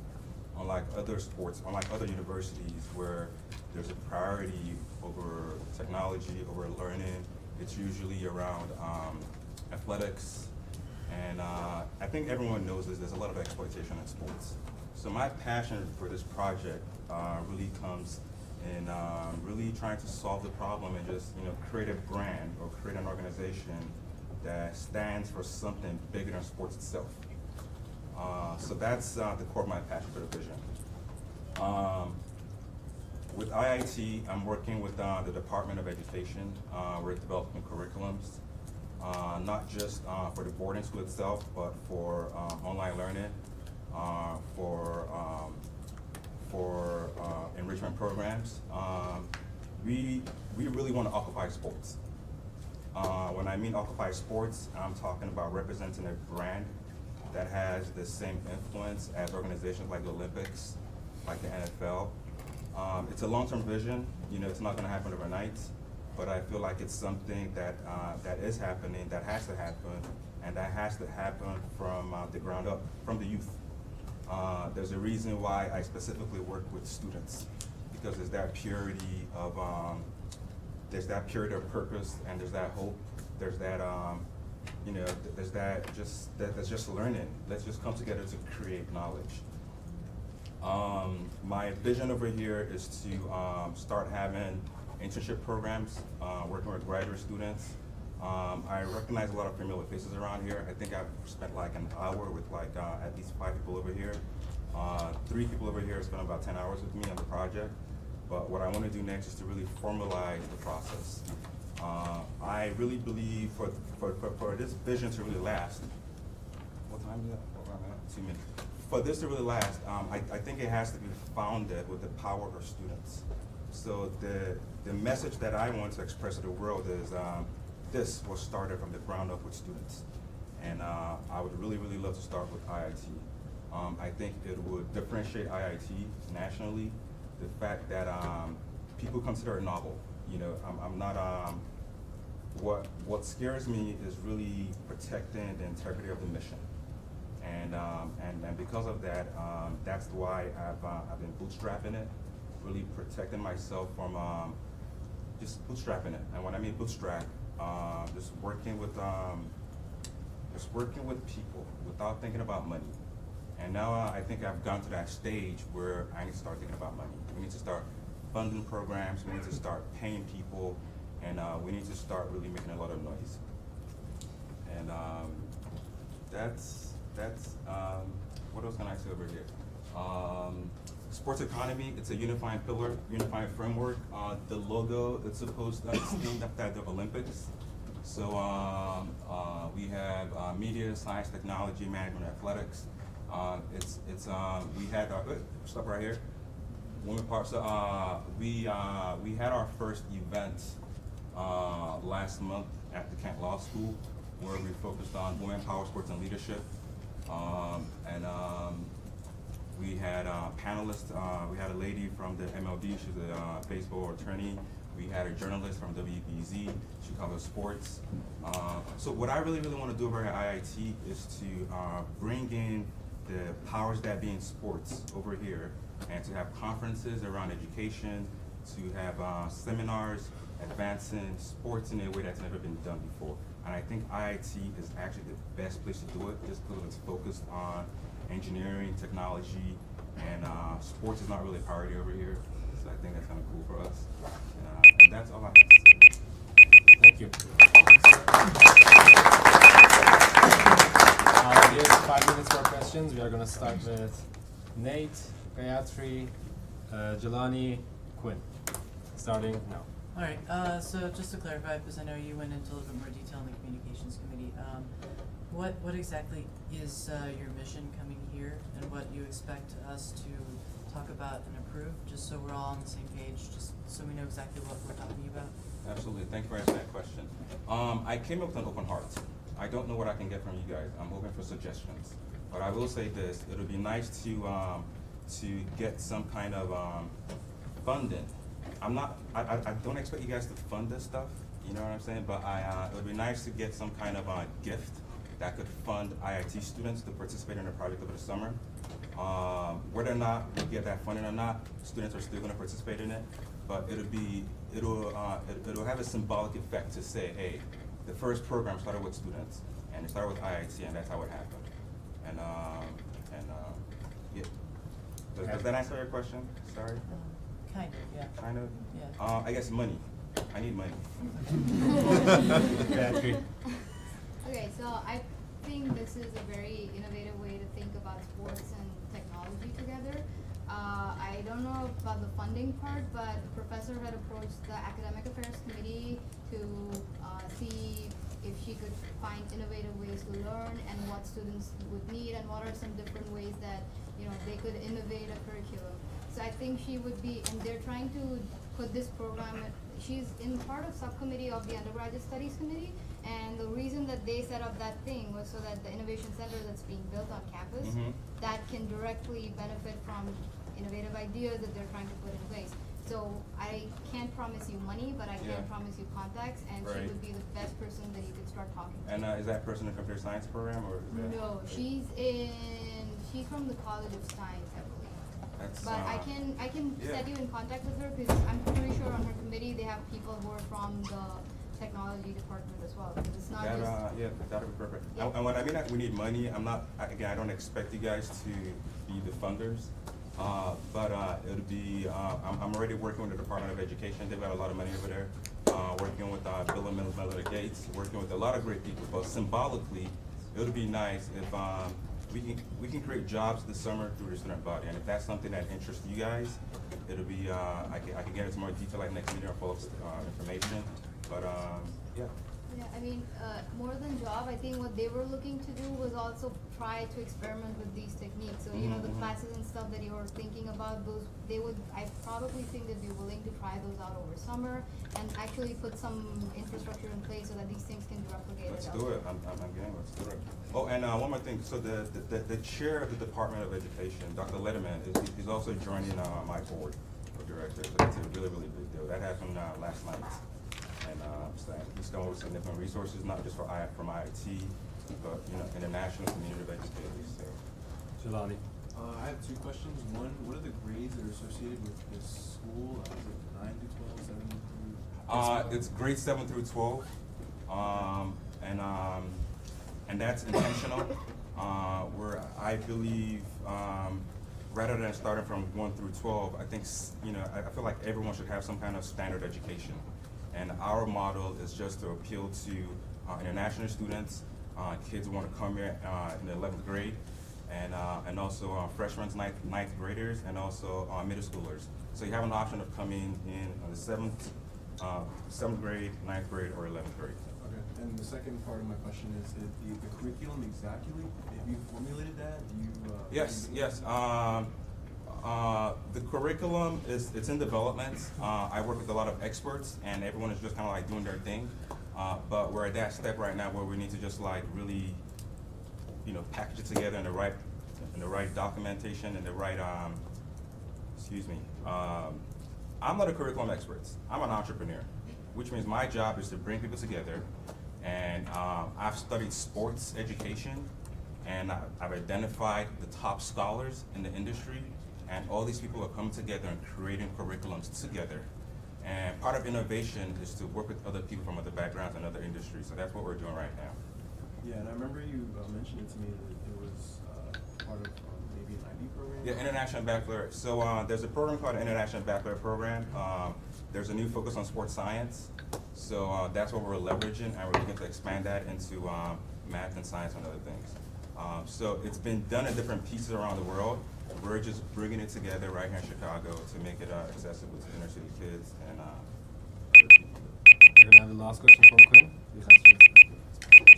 Unlike other sports, unlike other universities where there's a priority over technology, over learning, it's usually around athletics. And I think everyone knows this, there's a lot of exploitation in sports. So my passion for this project really comes in really trying to solve the problem and just create a brand or create an organization that stands for something bigger than sports itself. So that's the core of my passion for the vision. With IIT, I'm working with the Department of Education. We're developing curriculums, not just for the boarding school itself, but for online learning, for enrichment programs. We really want to occupy sports. When I mean occupy sports, I'm talking about representing a brand that has the same influence as organizations like the Olympics, like the NFL. It's a long-term vision. You know, it's not going to happen overnight, but I feel like it's something that that is happening, that has to happen, and that has to happen from the ground up, from the youth. There's a reason why I specifically work with students, because there's that purity of purpose, and there's that hope. There's that you know, there's that's just learning. Let's just come together to create knowledge. My vision over here is to start having internship programs, working with graduate students. I recognize a lot of familiar faces around here. I think I've spent like an hour with like at least 5 people over here. 3 people over here spent about 10 hours with me on the project. But what I want to do next is to really formalize the process. I really believe for this vision to really last, what time is that? 2 minutes. For this to really last, I think it has to be founded with the power of students. So the message that I want to express to the world is this was started from the ground up with students. And I would really, really love to start with IIT. I think it would differentiate IIT nationally. The fact that people consider it novel. You know, I'm not, what scares me is really protecting the integrity of the mission. And because of that, that's why I've been bootstrapping it, really protecting myself from just bootstrapping it. And when I mean bootstrap, just working with people without thinking about money. And now I think I've gone to that stage where I need to start thinking about money. We need to start funding programs. We need to start paying people, and we need to start really making a lot of noise. And that's what else can I say over here? Sports economy, it's a unifying pillar, unifying framework. The logo, it's supposed to it's named after the Olympics. So we have media, science, technology, management, athletics. We had our, stop right here. Women part. So we had our first event last month at the Kent Law School, where we focused on women power sports and leadership. We had panelists. We had a lady from the MLB. She's a baseball attorney. We had a journalist from WBZ. She covers sports. So what I really, really want to do over at IIT is to bring in the powers that be in sports over here, and to have conferences around education, to have seminars advancing sports in a way that's never been done before. And I think IIT is actually the best place to do it, just because it's focused on engineering, technology, and sports is not really a priority over here. So I think that's kind of cool for us. And that's all I have to say. Thank you. Here's 5 minutes for questions. We are going to start with Nate, Gayatri, Jelani, Quinn. Starting now. All right, so just to clarify, because I know you went into a little bit more detail in the communications committee, what exactly is your mission coming here, and what you expect us to talk about and approve, just so we're all on the same page, just so we know exactly what we're talking about? Absolutely, thank you for asking that question. I came up with an open heart. I don't know what I can get from you guys. I'm hoping for suggestions. But I will say this, it would be nice to get some kind of funding. I don't expect you guys to fund this stuff, you know what I'm saying? But it would be nice to get some kind of gift that could fund IIT students to participate in the project over the summer. Whether or not we get that funding or not, students are still going to participate in it. But it'll have a symbolic effect to say, hey, the first program started with students, and it started with IIT, and that's how it happened. And yeah. Does that answer your question? Sorry. Kind of, yeah. Kind of? Yeah. I guess money. I need money. Okay, so I think this is a very innovative way to think about sports and technology together. I don't know about the funding part, but the professor had approached the Academic Affairs Committee to see if she could find innovative ways to learn and what students would need and what are some different ways that they could innovate a curriculum. So I think she would be, and they're trying to put this program, she's in part of subcommittee of the Undergraduate Studies Committee, and the reason that they set up that thing was so that the innovation center that's being built on campus, that can directly benefit from innovative ideas that they're trying to put in place. So I can't promise you money, but I can promise you contacts, and she would be the best person that you could start talking to. And is that person in the computer science program, or is that? No, she's from the College of Science, I believe. That's, but I can set you in contact with her, because I'm pretty sure on her committee they have people who are from the technology department as well. Because it's not that, just yeah, that'd be perfect. Yeah. And when I mean that we need money, I don't expect you guys to be the funders. But it would be, I'm already working with the Department of Education. They've got a lot of money over there. Working with Bill and Melinda Gates, working with a lot of great people. But symbolically, it would be nice if we can create jobs this summer through the student body. And if that's something that interests you guys, it'll be, I can get into more detail like next meeting or follow up information. But yeah. Yeah, I mean, more than job, I think what they were looking to do was also try to experiment with these techniques. So, the classes and stuff that you were thinking about, I probably think they'd be willing to try those out over summer and actually put some infrastructure in place so that these things can be replicated. Let's do it. I'm game. Let's do it. Oh, and one more thing. So the chair of the Department of Education, Dr. Letterman, is also joining my board of directors. So that's a really, really big deal. That happened last night. And he's coming with significant resources, not just from IIT, but international community of educators. So, Jelani. I have two questions. One, what are the grades that are associated with this school? Is it 9 to 12, 7 through? It's grades 7 through 12, and that's intentional. Where I believe, rather than starting from 1 through 12, I think I feel like everyone should have some kind of standard education. And our model is just to appeal to international students, kids who want to come here in the 11th grade, and also freshmen, ninth graders, and also middle schoolers. So you have an option of coming in on the 7th grade, 9th grade, or 11th grade. Okay. And the second part of my question is the curriculum exactly. If you formulated that, Yes. The curriculum it's in development. I work with a lot of experts, and everyone is just kind of like doing their thing. But we're at that step right now where we need to just like really, package it together in the right documentation and the right. I'm not a curriculum expert. I'm an entrepreneur, which means my job is to bring people together. And I've studied sports education, and I've identified the top scholars in the industry. And all these people are coming together and creating curriculums together. And part of innovation is to work with other people from other backgrounds and other industries. So that's what we're doing right now. Yeah, and I remember you mentioned it to me that it was part of maybe an IB program? Yeah, International Baccalaureate. So there's a program called the International Baccalaureate Program. There's a new focus on sports science. So that's what we're leveraging, and we're looking to expand that into math and science and other things. So it's been done in different pieces around the world. We're just bringing it together right here in Chicago to make it accessible to inner city kids and other people. We're gonna have the last question from Quinn. Please answer.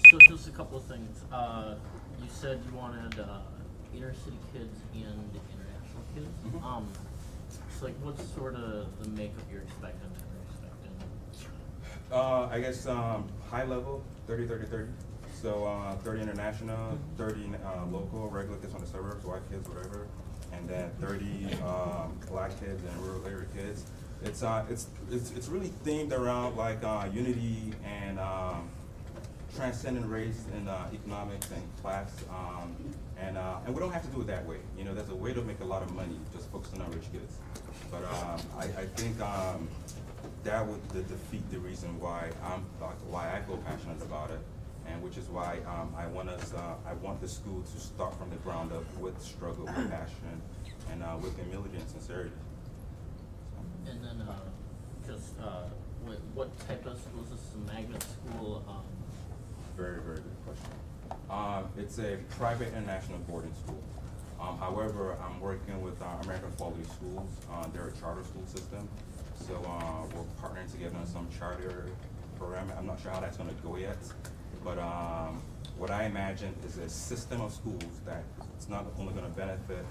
So just a couple of things. You said you wanted inner city kids and international kids. So like, what's sort of the makeup you're expecting? I guess high level, 30-30-30. So 30 international, 30 local, regular kids from the suburbs, white kids, whatever, and then 30 black kids and rural area kids. It's really themed around like unity and transcending race and economics and class, and we don't have to do it that way. There's a way to make a lot of money just focusing on rich kids. But I think that would defeat the reason why I feel passionate about it. And which is why I want the school to start from the ground up with struggle, with passion, and with humility and sincerity. And then what type of school is this? A magnet school very, very good question. It's a private international boarding school. However, I'm working with American Quality Schools. They're a charter school system. So we're partnering together on some charter program. I'm not sure how that's going to go yet. But what I imagine is a system of schools that it's not only going to benefit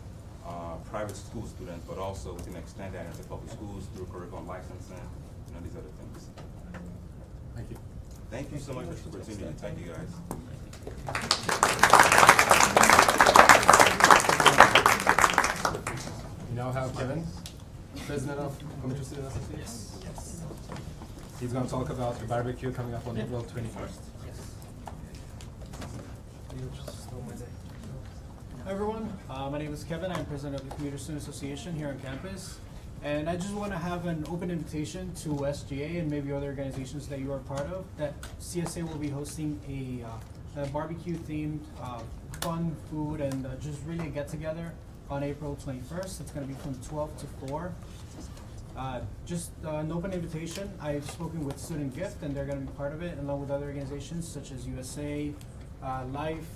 private school students, but also we can extend that into public schools through curriculum licensing, these other things. Thank you. Thank you so much for the opportunity. Thank you, guys. You now have Kevin, President of Community Student Association. Yes. He's going to talk about the barbecue coming up on April 21st. Hi everyone, my name is Kevin. I'm president of the Commuter Student Association here on campus. And I just want to have an open invitation to SGA and maybe other organizations that you are part of, that CSA will be hosting a barbecue themed fun food and just really a get together on April 21st. It's going to be from 12 to 4. Just an open invitation. I've spoken with Student Gift and they're going to be part of it along with other organizations such as USA, Life,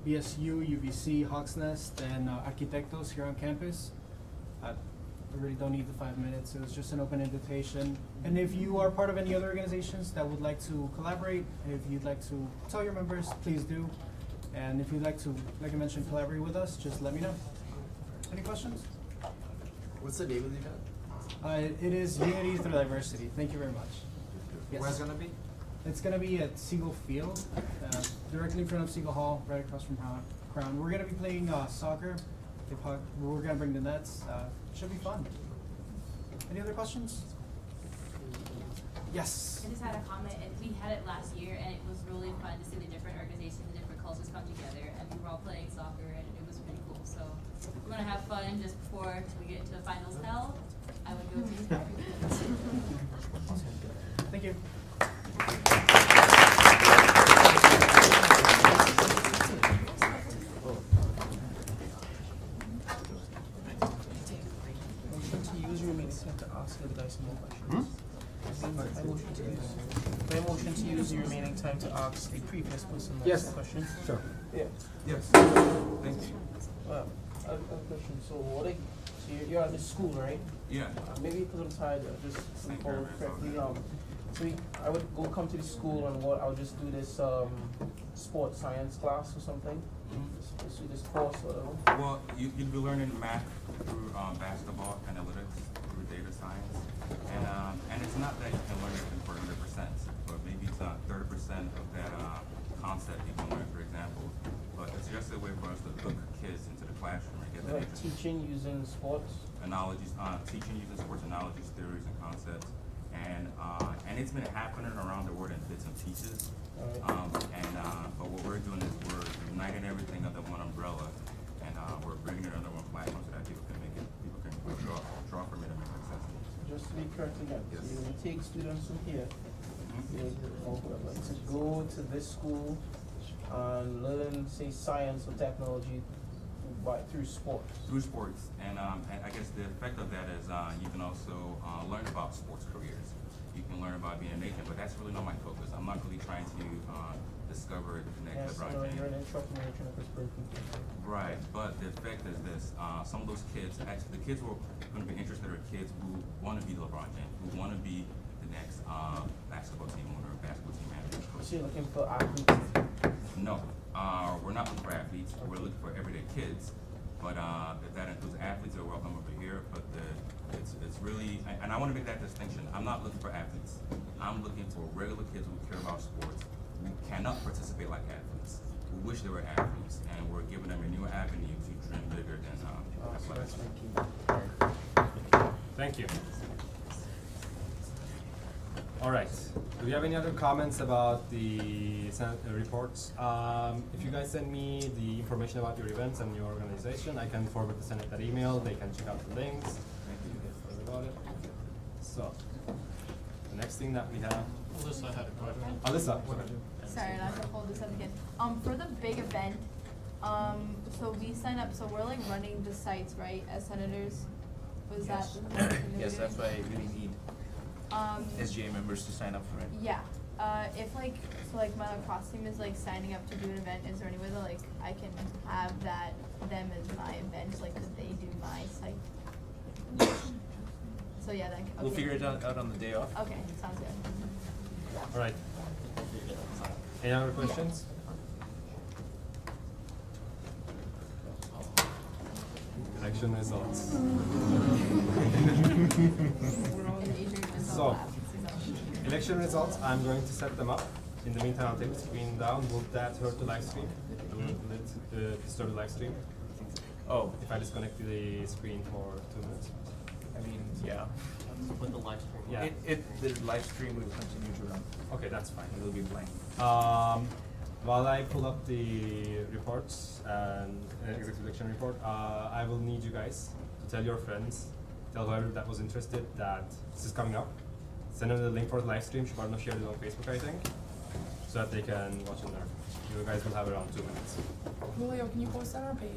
BSU, UBC, Hawks Nest, and Arquitectos here on campus. I really don't need the 5 minutes. It was just an open invitation. And if you are part of any other organizations that would like to collaborate, if you'd like to tell your members, please do. And if you'd like to, like I mentioned, collaborate with us, just let me know. Any questions? What's the name of the event? It is Unity Through Diversity. Thank you very much. Yes. Where's it gonna be? It's going to be at Siegel Field, directly in front of Siegel Hall, right across from Crown. We're going to be playing soccer. We're going to bring the nets. Should be fun. Any other questions? Yes. I just had a comment. We had it last year, and it was really fun to see the different organizations and different cultures come together, and we were all playing soccer, and it was pretty cool. So we're going to have fun just before we get into the finals hell. I would go to the Thank you. Motion to use your remaining time to ask the guys more questions. My motion to use your remaining time to ask the previous person a question. Sure. Yeah. Yes. Thank you. Well, I have a question. So you're at the school, right? Yeah. Maybe because I'm tired, just to follow correctly. I would come to the school and I would just do this sports science class or something. Just do this course or whatever. Well, you'd be learning math through basketball analytics, through data science, and it's not that you can learn everything for 100%, but maybe it's 30% of that concept you can learn, for example. But it's just a way for us to hook kids into the classroom and get them teaching using sports analogies, teaching using sports analogies, theories, and concepts, and it's been happening around the world in bits and pieces. But what we're doing is we're uniting everything under one umbrella, and we're bringing it under one platform so that people can draw from it and make it accessible. Just to be correct again, yes. So you're going to take students from here to go to this school and learn, say, science or technology through sports. Through sports, and I guess the effect of that is you can also learn about sports careers. You can learn about being an agent, but that's really not my focus. I'm not really trying to discover the next LeBron James. You're an entrepreneur trying to perspire people. Right, but the effect is this: some of those kids, actually, the kids who are going to be interested are kids who want to be the LeBron James, who want to be the next basketball team owner, basketball team manager. So you're looking for athletes? No, we're not looking for athletes. We're looking for everyday kids. But if that includes athletes, they're welcome over here. But it's really, and I want to make that distinction. I'm not looking for athletes. I'm looking for regular kids who care about sports, who cannot participate like athletes, who wish they were athletes, and we're giving them a new avenue to dream bigger than athletics. Thank you. All right. Do we have any other comments about the Senate reports? If you guys send me the information about your events and your organization, I can forward the Senate that email. They can check out the links. About it. So, the next thing that we have. Alyssa had a question. Alyssa, go ahead. Sorry, not to hold this up again. For the big event, so we sign up. So we're like running the sites, right? As senators, was yes. that? Yes, that's why I really need SGA members to sign up for it. Yeah. If like, so like my lacrosse team is like signing up to do an event, is there any way that like I can have them as my event, like that they do my site? So yeah, that, okay. We'll figure it out on the day off. Okay, sounds good. All right. Any other questions? Election results. So, election results, I'm going to set them up. In the meantime, I'll take the screen down. Will that hurt the live stream? Will it disturb the live stream? Oh. If I disconnect the screen for 2 minutes? I mean, yeah. With the live stream. Yeah. The live stream will continue to run. Okay, that's fine. It will be blank. While I pull up the reports and executive election report, I will need you guys to tell your friends, tell whoever that was interested that this is coming up. Send them the link for the live stream. Shubharno shared it on Facebook, I think, so that they can watch and learn. You guys will have around 2 minutes. Julio, can you post that on our page?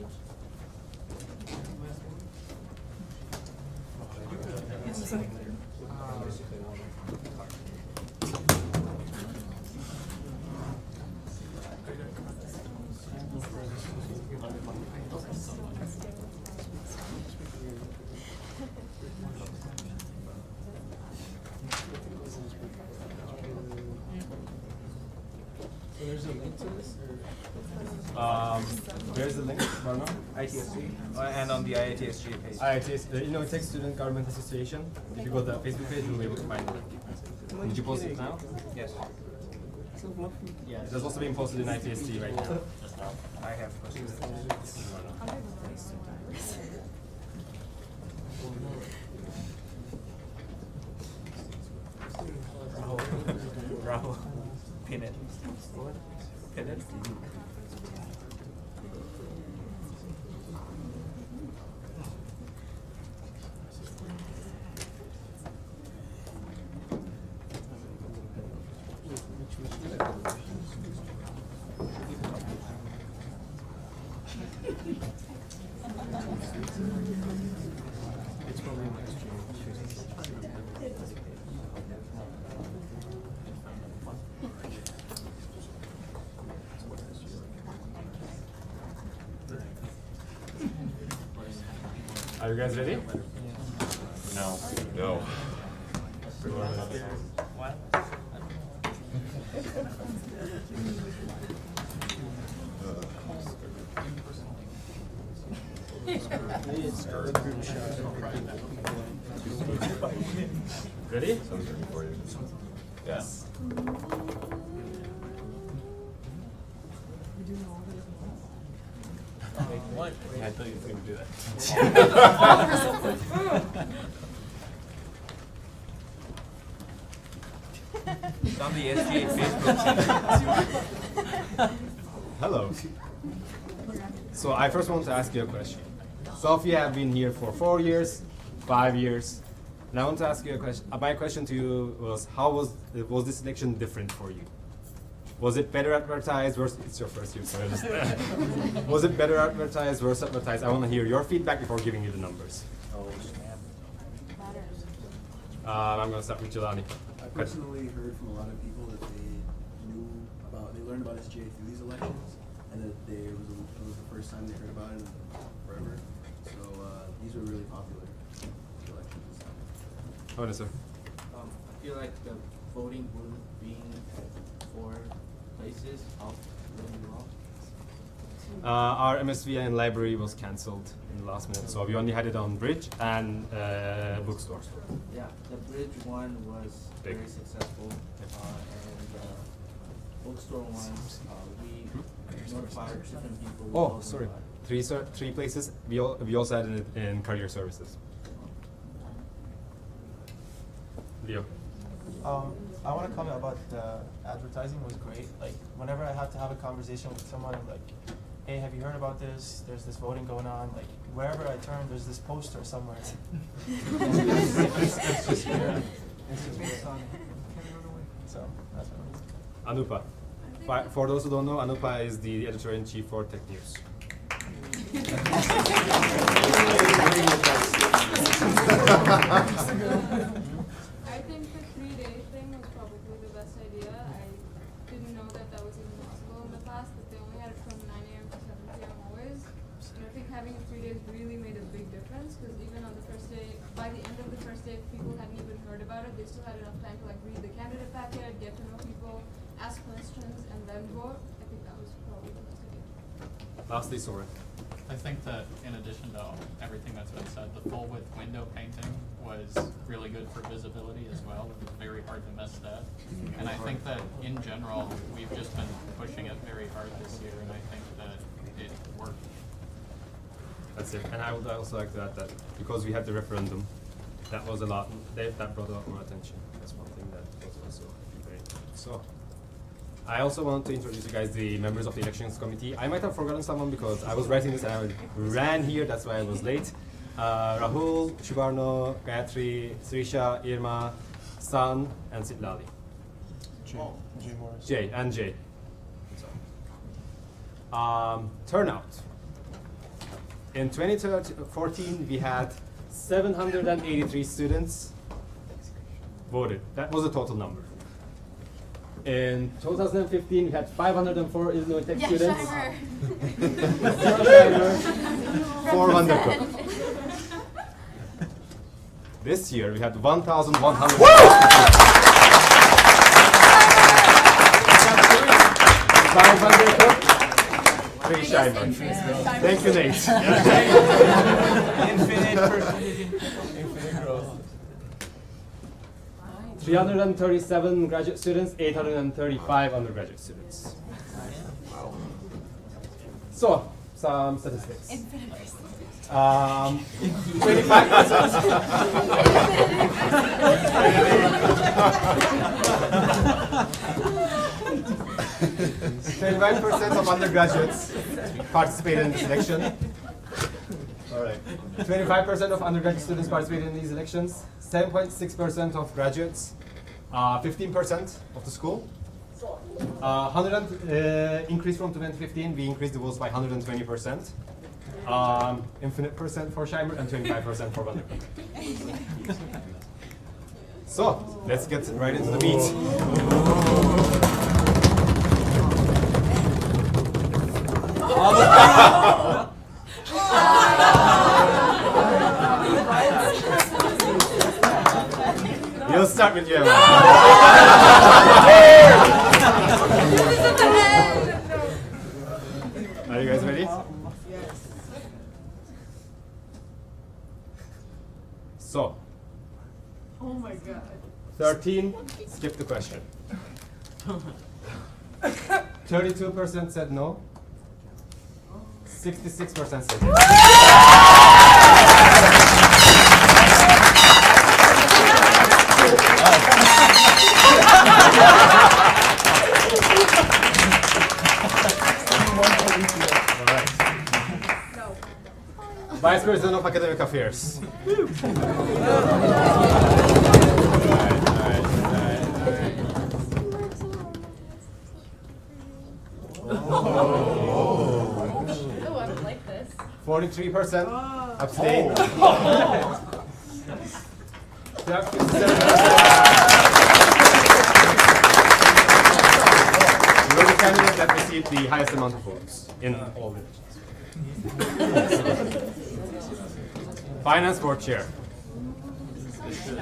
So there's a link to this? Where's the link, Varna? ITSG, and on the IIT SGA page. IIT, it takes Student Government Association. If you go to the Facebook page, you'll be able to find it. Did you post it now? Yes. It has also been posted in ITSG right now. I have posted it. Rahul. Pin it. Pin it. Are you guys ready? No. No. What? Ready? Yes. What? Yeah, I thought you were going to do that. It's on the SGA Facebook. Hello. So I first want to ask you a question. Some of you have been here for 4 years, 5 years, and I want to ask you a question. My question to you was, how was this election different for you? Was it better advertised versus, it's your first year, so I understand. Was it better advertised versus advertised? I want to hear your feedback before giving you the numbers. Oh, snap. I'm going to start with Jelani. I personally heard from a lot of people that they learned about SGA through these elections, and that it was the first time they heard about it in forever. So these were really popular elections this time. Oh, no, sir. I feel like the voting booth being at 4 places helped really well. Our MSV and library was cancelled in the last minute, so we only had it on Bridge and bookstore. Yeah, the Bridge one was Big. very successful, and bookstore one, we notified different people. we Oh, told them sorry. about it. Three places. We also had it in career services. Leo. I want to comment about the advertising was great. Like, whenever I have to have a conversation with someone, I'm like, hey, have you heard about this? There's this voting going on. Like, wherever I turn, there's this poster somewhere. It's just weird. It's just weird. So, that's what it is. Anupa. For those who don't know, Anupa is the editor-in-chief for Tech News. I think the 3-day thing was probably the best idea. I started, they still had enough time to like read the candidate packet, get to know people, ask questions, and then vote. I think that was probably the best idea. Lastly, Soren. I think that in addition to everything that's been said, the full width window painting was really good for visibility as well. It was very hard to miss that. And I think that in general, we've just been pushing it very hard this year, and I think that it worked. That's it. And I would also like to add that because we had the referendum, that was a lot. That brought a lot more attention. That's one thing that was also very important. So, I also want to introduce you guys the members of the elections committee. I might have forgotten someone because I was writing this and I ran here. That's why I was late. Rahul, Shubarno, Gayatri, Srisha, Irma, San, and Sitlali. Jay and Jay. Turnout. In 2014, we had 783 students voted. That was the total number. In 2015, we had 504 Illinois Tech students. Shimer. 4 Vandercook. This year, we had 1,100. 5 Vandercook. 3 Shimer. Thank you, Nate. Infinite growth. 337 graduate students, 835 undergraduate students. So, some statistics. 25% of undergraduates participated in this election. All right. 25% of undergraduate students participated in these elections. 7.6% of graduates. 15% of the school. Increase from 2015. We increased the votes by 120%. Infinite percent for Shimer and 25% for Vandercook. So let's get right into the meat. We'll start with you, Emma. Are you guys ready? Yes. So. Oh my god. 13, skip the question. 32% said no. 66% said yes. Vice President of Academic Affairs. Oh, I don't like this. 43% abstain. You have 57%. You were the candidate that received the highest amount of votes in all religions. Finance Board Chair. This should.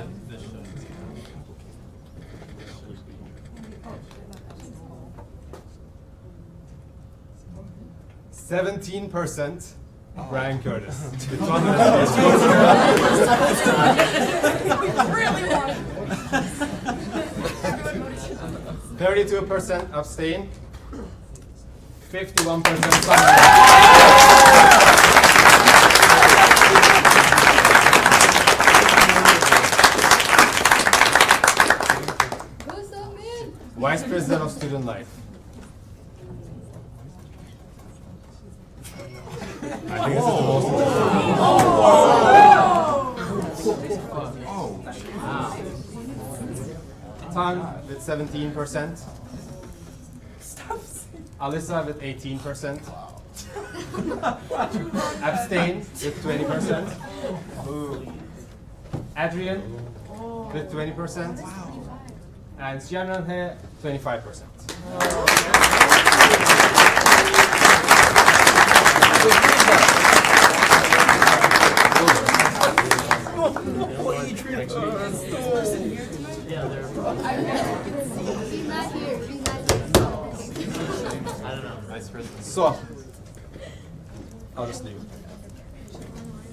17% Brian Curtis. 32% abstain. 51% Vice President of Student Life. I think this is the most Tan with 17%. Alyssa with 18%. Abstain with 20%. Adrian with 20%. And Xianran 25%. What you treat Is this person here tonight? Yeah, they're. She's not here. She's not here. I don't know. Vice President. So, I'll just leave.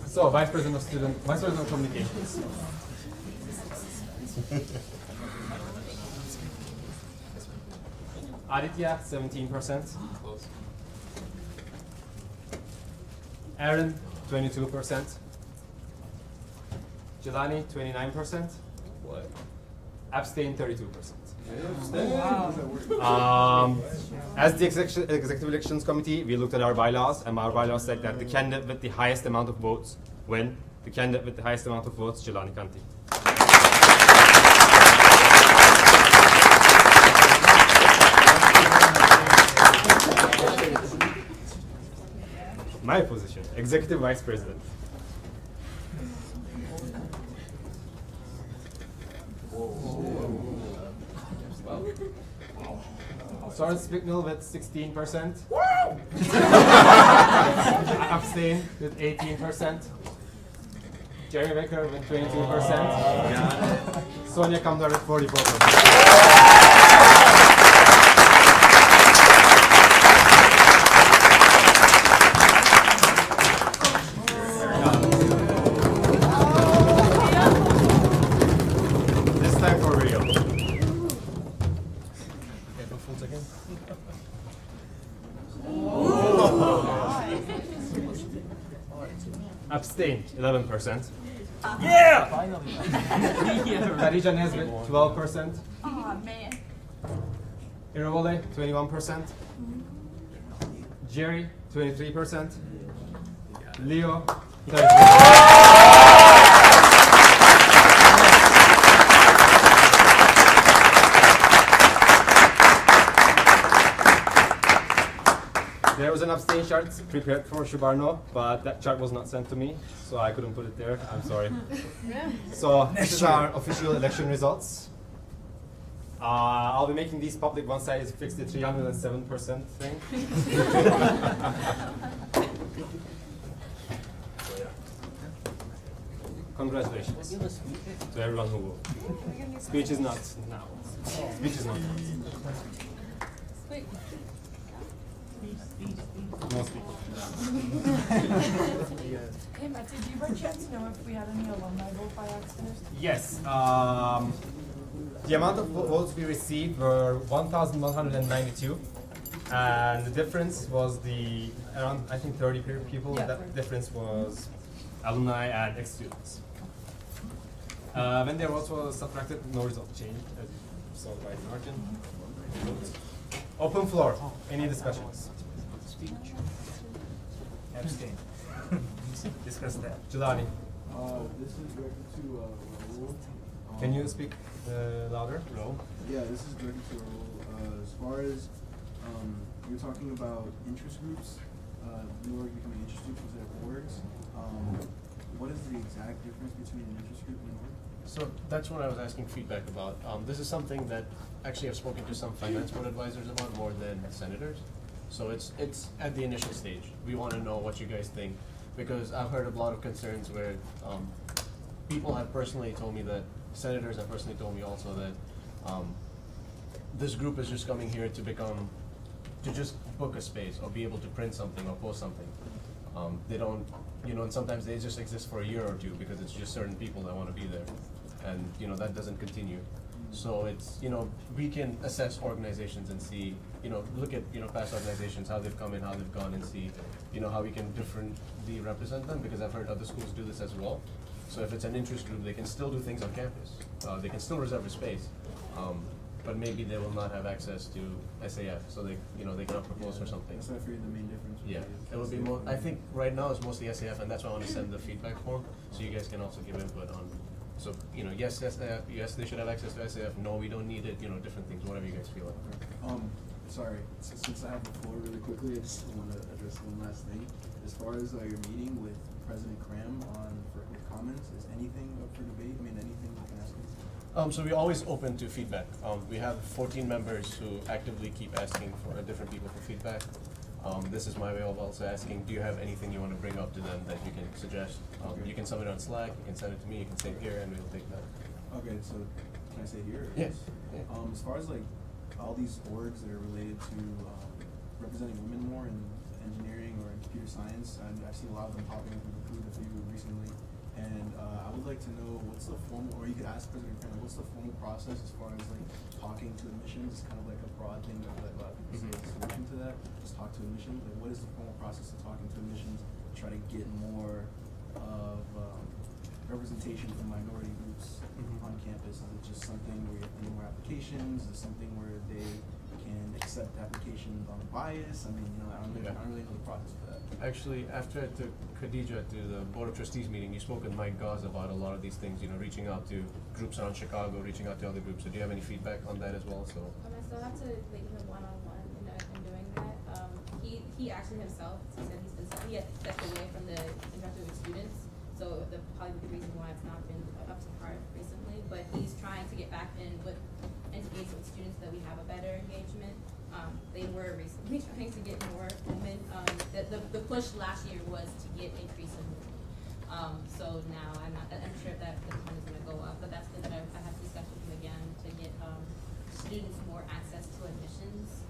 So, Vice President of Communications. Aditya, 17%. Aaron, 22%. Jelani, 29%. What? Abstain, 32%. As the Executive Elections Committee, we looked at our bylaws, and our bylaws said that the candidate with the highest amount of votes win. The candidate with the highest amount of votes, Jelani Kanti. My position, Executive Vice President. Soren Spicknell with 16%. Abstain with 18%. Jerry Becker with 22%. Sonia Kamdar with 44%. Abstain, 11%. Yeah! Khadija Nesbitt, 12%. Aw, man. Iravole, 21%. Jerry, 23%. Leo, 33%. There was an abstain chart prepared for Shubarno, but that chart was not sent to me, so I couldn't put it there. I'm sorry. So this is our official election results. I'll be making these public once I fix the 307% thing. Congratulations to everyone who voted. Speech is not now. Speech is not now. No speaking. Hey, Matthew, do you by chance know if we had any alumni vote by accident? Yes. The amount of votes we received were 1,192, and the difference was around, I think, 30 people. Yeah, That difference was alumni and ex-students. When their votes were subtracted, no result changed, as you saw by the margin. Open floor. Any discussions? Abstain. Discuss that. Jelani. This is directed to Raul. Can you speak louder? No. Yeah, this is directed to Raul. As far as you're talking about interest groups, new org becoming interest groups instead of orgs. What is the exact difference between an interest group and an org? So that's what I was asking feedback about. This is something that actually I've spoken to some finance board advisors about more than senators. So it's at the initial stage. We want to know what you guys think, because I've heard a lot of concerns where people have personally told me that, senators have personally told me also that this group is just coming here to just book a space or be able to print something or post something. They don't, and sometimes they just exist for a year or two because it's just certain people that want to be there. And, that doesn't continue. So it's, we can assess organizations and see, look at, past organizations, how they've come in, how they've gone, and see, how we can differently represent them, because I've heard other schools do this as well. So if it's an interest group, they can still do things on campus. They can still reserve a space, but maybe they will not have access to SAF, so they cannot propose for something. That's not for you the main difference. Yeah, it would be more, I think right now it's mostly SAF, and that's why I want to send the feedback form, so you guys can also give input on. So, yes, SAF, yes, they should have access to SAF, no, we don't need it, different things, whatever you guys feel like. Sorry, since I have the floor really quickly, I just want to address one last thing. As far as your meeting with President Cram for comments, is anything up for debate? I mean, anything you can ask him? So we're always open to feedback. We have 14 members who actively keep asking for different people for feedback. This is my way of also asking, do you have anything you want to bring up to them that you can suggest? You can send it on Slack, you can send it to me, you can say it here, and we'll take that. Okay, so can I say here? Yes. Yeah. As far as like all these orgs that are related to representing women more in engineering or in computer science, and I've seen a lot of them popping up in the food review recently. And I would like to know what's the formal, or you could ask President Kramer, what's the formal process as far as like talking to admissions? It's kind of like a broad thing that like a lot of people say a solution to that. Just talk to admissions. Like, what is the formal process of talking to admissions? Try to get more of representation from minority groups on campus. Is it just something where you have to do more applications? Is it something where they can accept applications on bias? I mean, you know, I don't really know the process for that. Actually, after I took Khadija to the Board of Trustees meeting, you spoke with Mike Gauze about a lot of these things, you know, reaching out to groups around Chicago, reaching out to other groups. So do you have any feedback on that as well? So I still have to meet him one-on-one in doing that. He actually himself, he said he had stepped away from the interacting with students, so probably the reason why it's not been up to par recently, but he's trying to get back in with engage with students so that we have a better engagement. They were recently trying to get more women. The push last year was to get increase in women. So now I'm sure that the time is going to go up, but that's good that I have to discuss with him again to get students more access to admissions,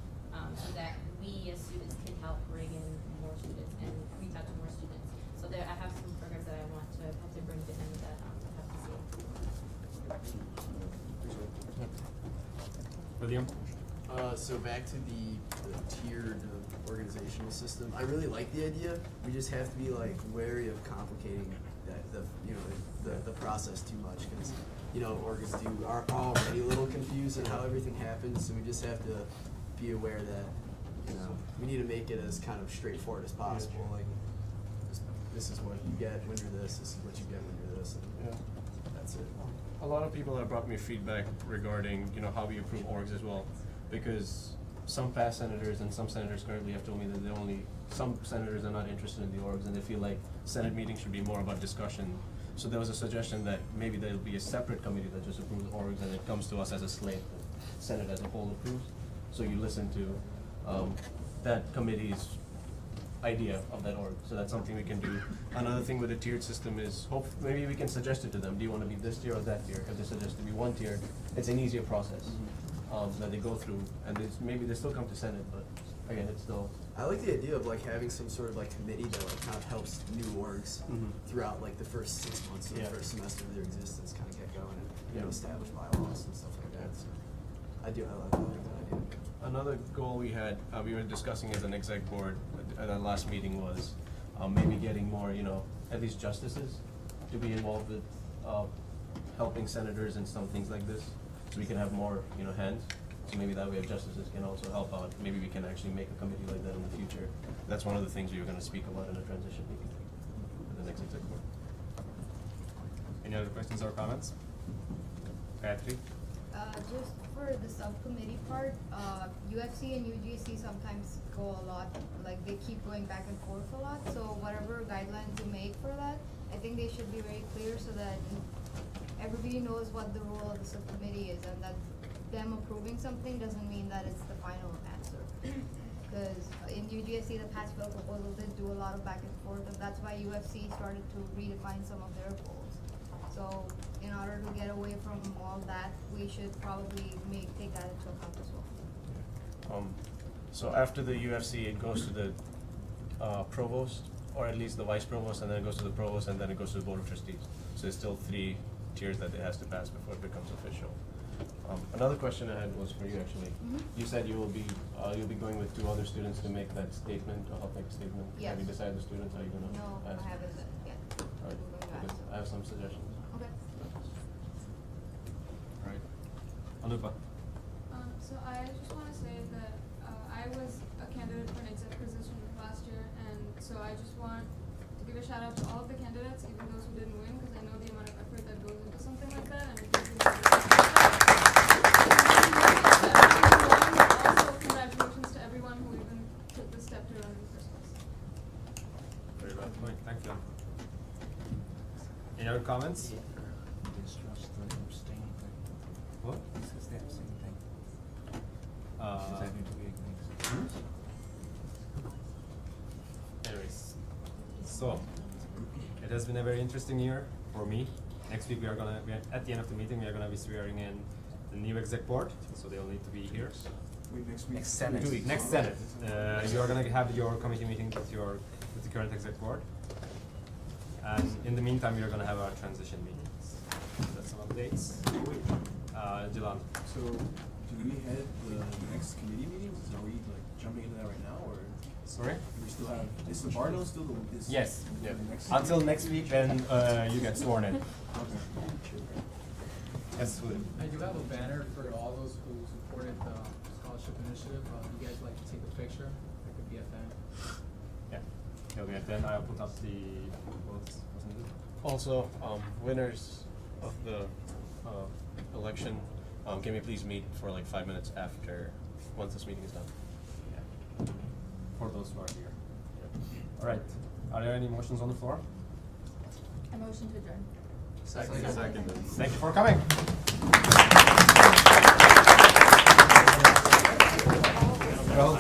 so that we as students can help bring in more students and reach out to more students. So I have some programs that I want to help to bring to him that I have to see. William? So back to the tiered organizational system. I really like the idea. We just have to be like wary of complicating the process too much, because orgs are already a little confused in how everything happens. So we just have to be aware that we need to make it as kind of straightforward as possible. Like this is what you get when you're this. This is what you get when you're this. And that's it. a lot of people have brought me feedback regarding, you know, how we approve orgs as well, because some past senators and some senators currently have told me that some senators are not interested in the orgs and they feel like Senate meetings should be more about discussion. So there was a suggestion that maybe there'll be a separate committee that just approves orgs and it comes to us as a slate that Senate as a whole approves. So you listen to that committee's idea of that org. So that's something we can do. Another thing with a tiered system is maybe we can suggest it to them. Do you want to be this tier or that tier? If they suggest to be one tier, it's an easier process that they go through, and maybe they still come to Senate, but again, it's still. I like the idea of like having some sort of like committee that like kind of helps new orgs throughout like the first 6 months of the first semester of their existence, kind of get going and establish bylaws and stuff like that. So I like that idea. Another goal we had, we were discussing as an exec board at our last meeting was maybe getting more, you know, at least justices to be involved with helping senators and some things like this, so we can have more, you know, hands. So maybe that way justices can also help out. Maybe we can actually make a committee like that in the future. That's one of the things we were going to speak about in a transition meeting at the next exec board. Any other questions or comments? Gayatri? Just for the subcommittee part, UFC and UGC sometimes go a lot, like they keep going back and forth a lot. So whatever guidelines you make for that, I think they should be very clear so that everybody knows what the role of the subcommittee is, and that them approving something doesn't mean that it's the final answer. Because in UGSC, the pass fail proposal did do a lot of back and forth, and that's why UFC started to redefine some of their goals. So in order to get away from all that, we should probably take that into account as well. So after the UFC, it goes to the provost, or at least the vice provost, and then it goes to the provost, and then it goes to the board of trustees. So there's still 3 tiers that it has to pass before it becomes official. Another question I had was for you actually. You said you will be going with 2 other students to make that statement, or help make a statement. Yes. Have you decided the students? Are you gonna No, ask? I haven't yet. All right. Because I have some suggestions. Okay. All right. Anupa? So I just want to say that I was a candidate for an exec position last year, and so I just want to give a shout out to all of the candidates, even those who didn't win, because I know the amount of effort that goes into something like that. And also congratulations to everyone who even took the step to run in the first place. Very well point. Thank you. Any other comments? Distrust the abstaining thing. What? This is the abstaining thing. She's having to be against. So, it has been a very interesting year for me. Next week at the end of the meeting, we are gonna be swearing in the new exec board, so they'll need to be here. Wait, next week? Next Senate. 2 weeks. Next Senate. You are gonna have your committee meeting with the current exec board. And in the meantime, we are gonna have our transition meetings. That's some updates. Jilan. So, do we head the next committee meetings? Are we like jumping into that right now, or? Sorry? Do we still have, is the Bardo still the, Yes. the next? Until next week, then you get sworn in. Okay. Yes, William. I do have a banner for all those who supported the scholarship initiative. You guys like to take a picture? That could be a fan. Yeah. Okay, then I'll put up the votes. Also, winners of the election, can we please meet for like 5 minutes after, once this meeting is done? Yeah. For those who are here. Yeah. All right. Are there any motions on the floor? A motion to adjourn. Second. Thank you for coming. Well,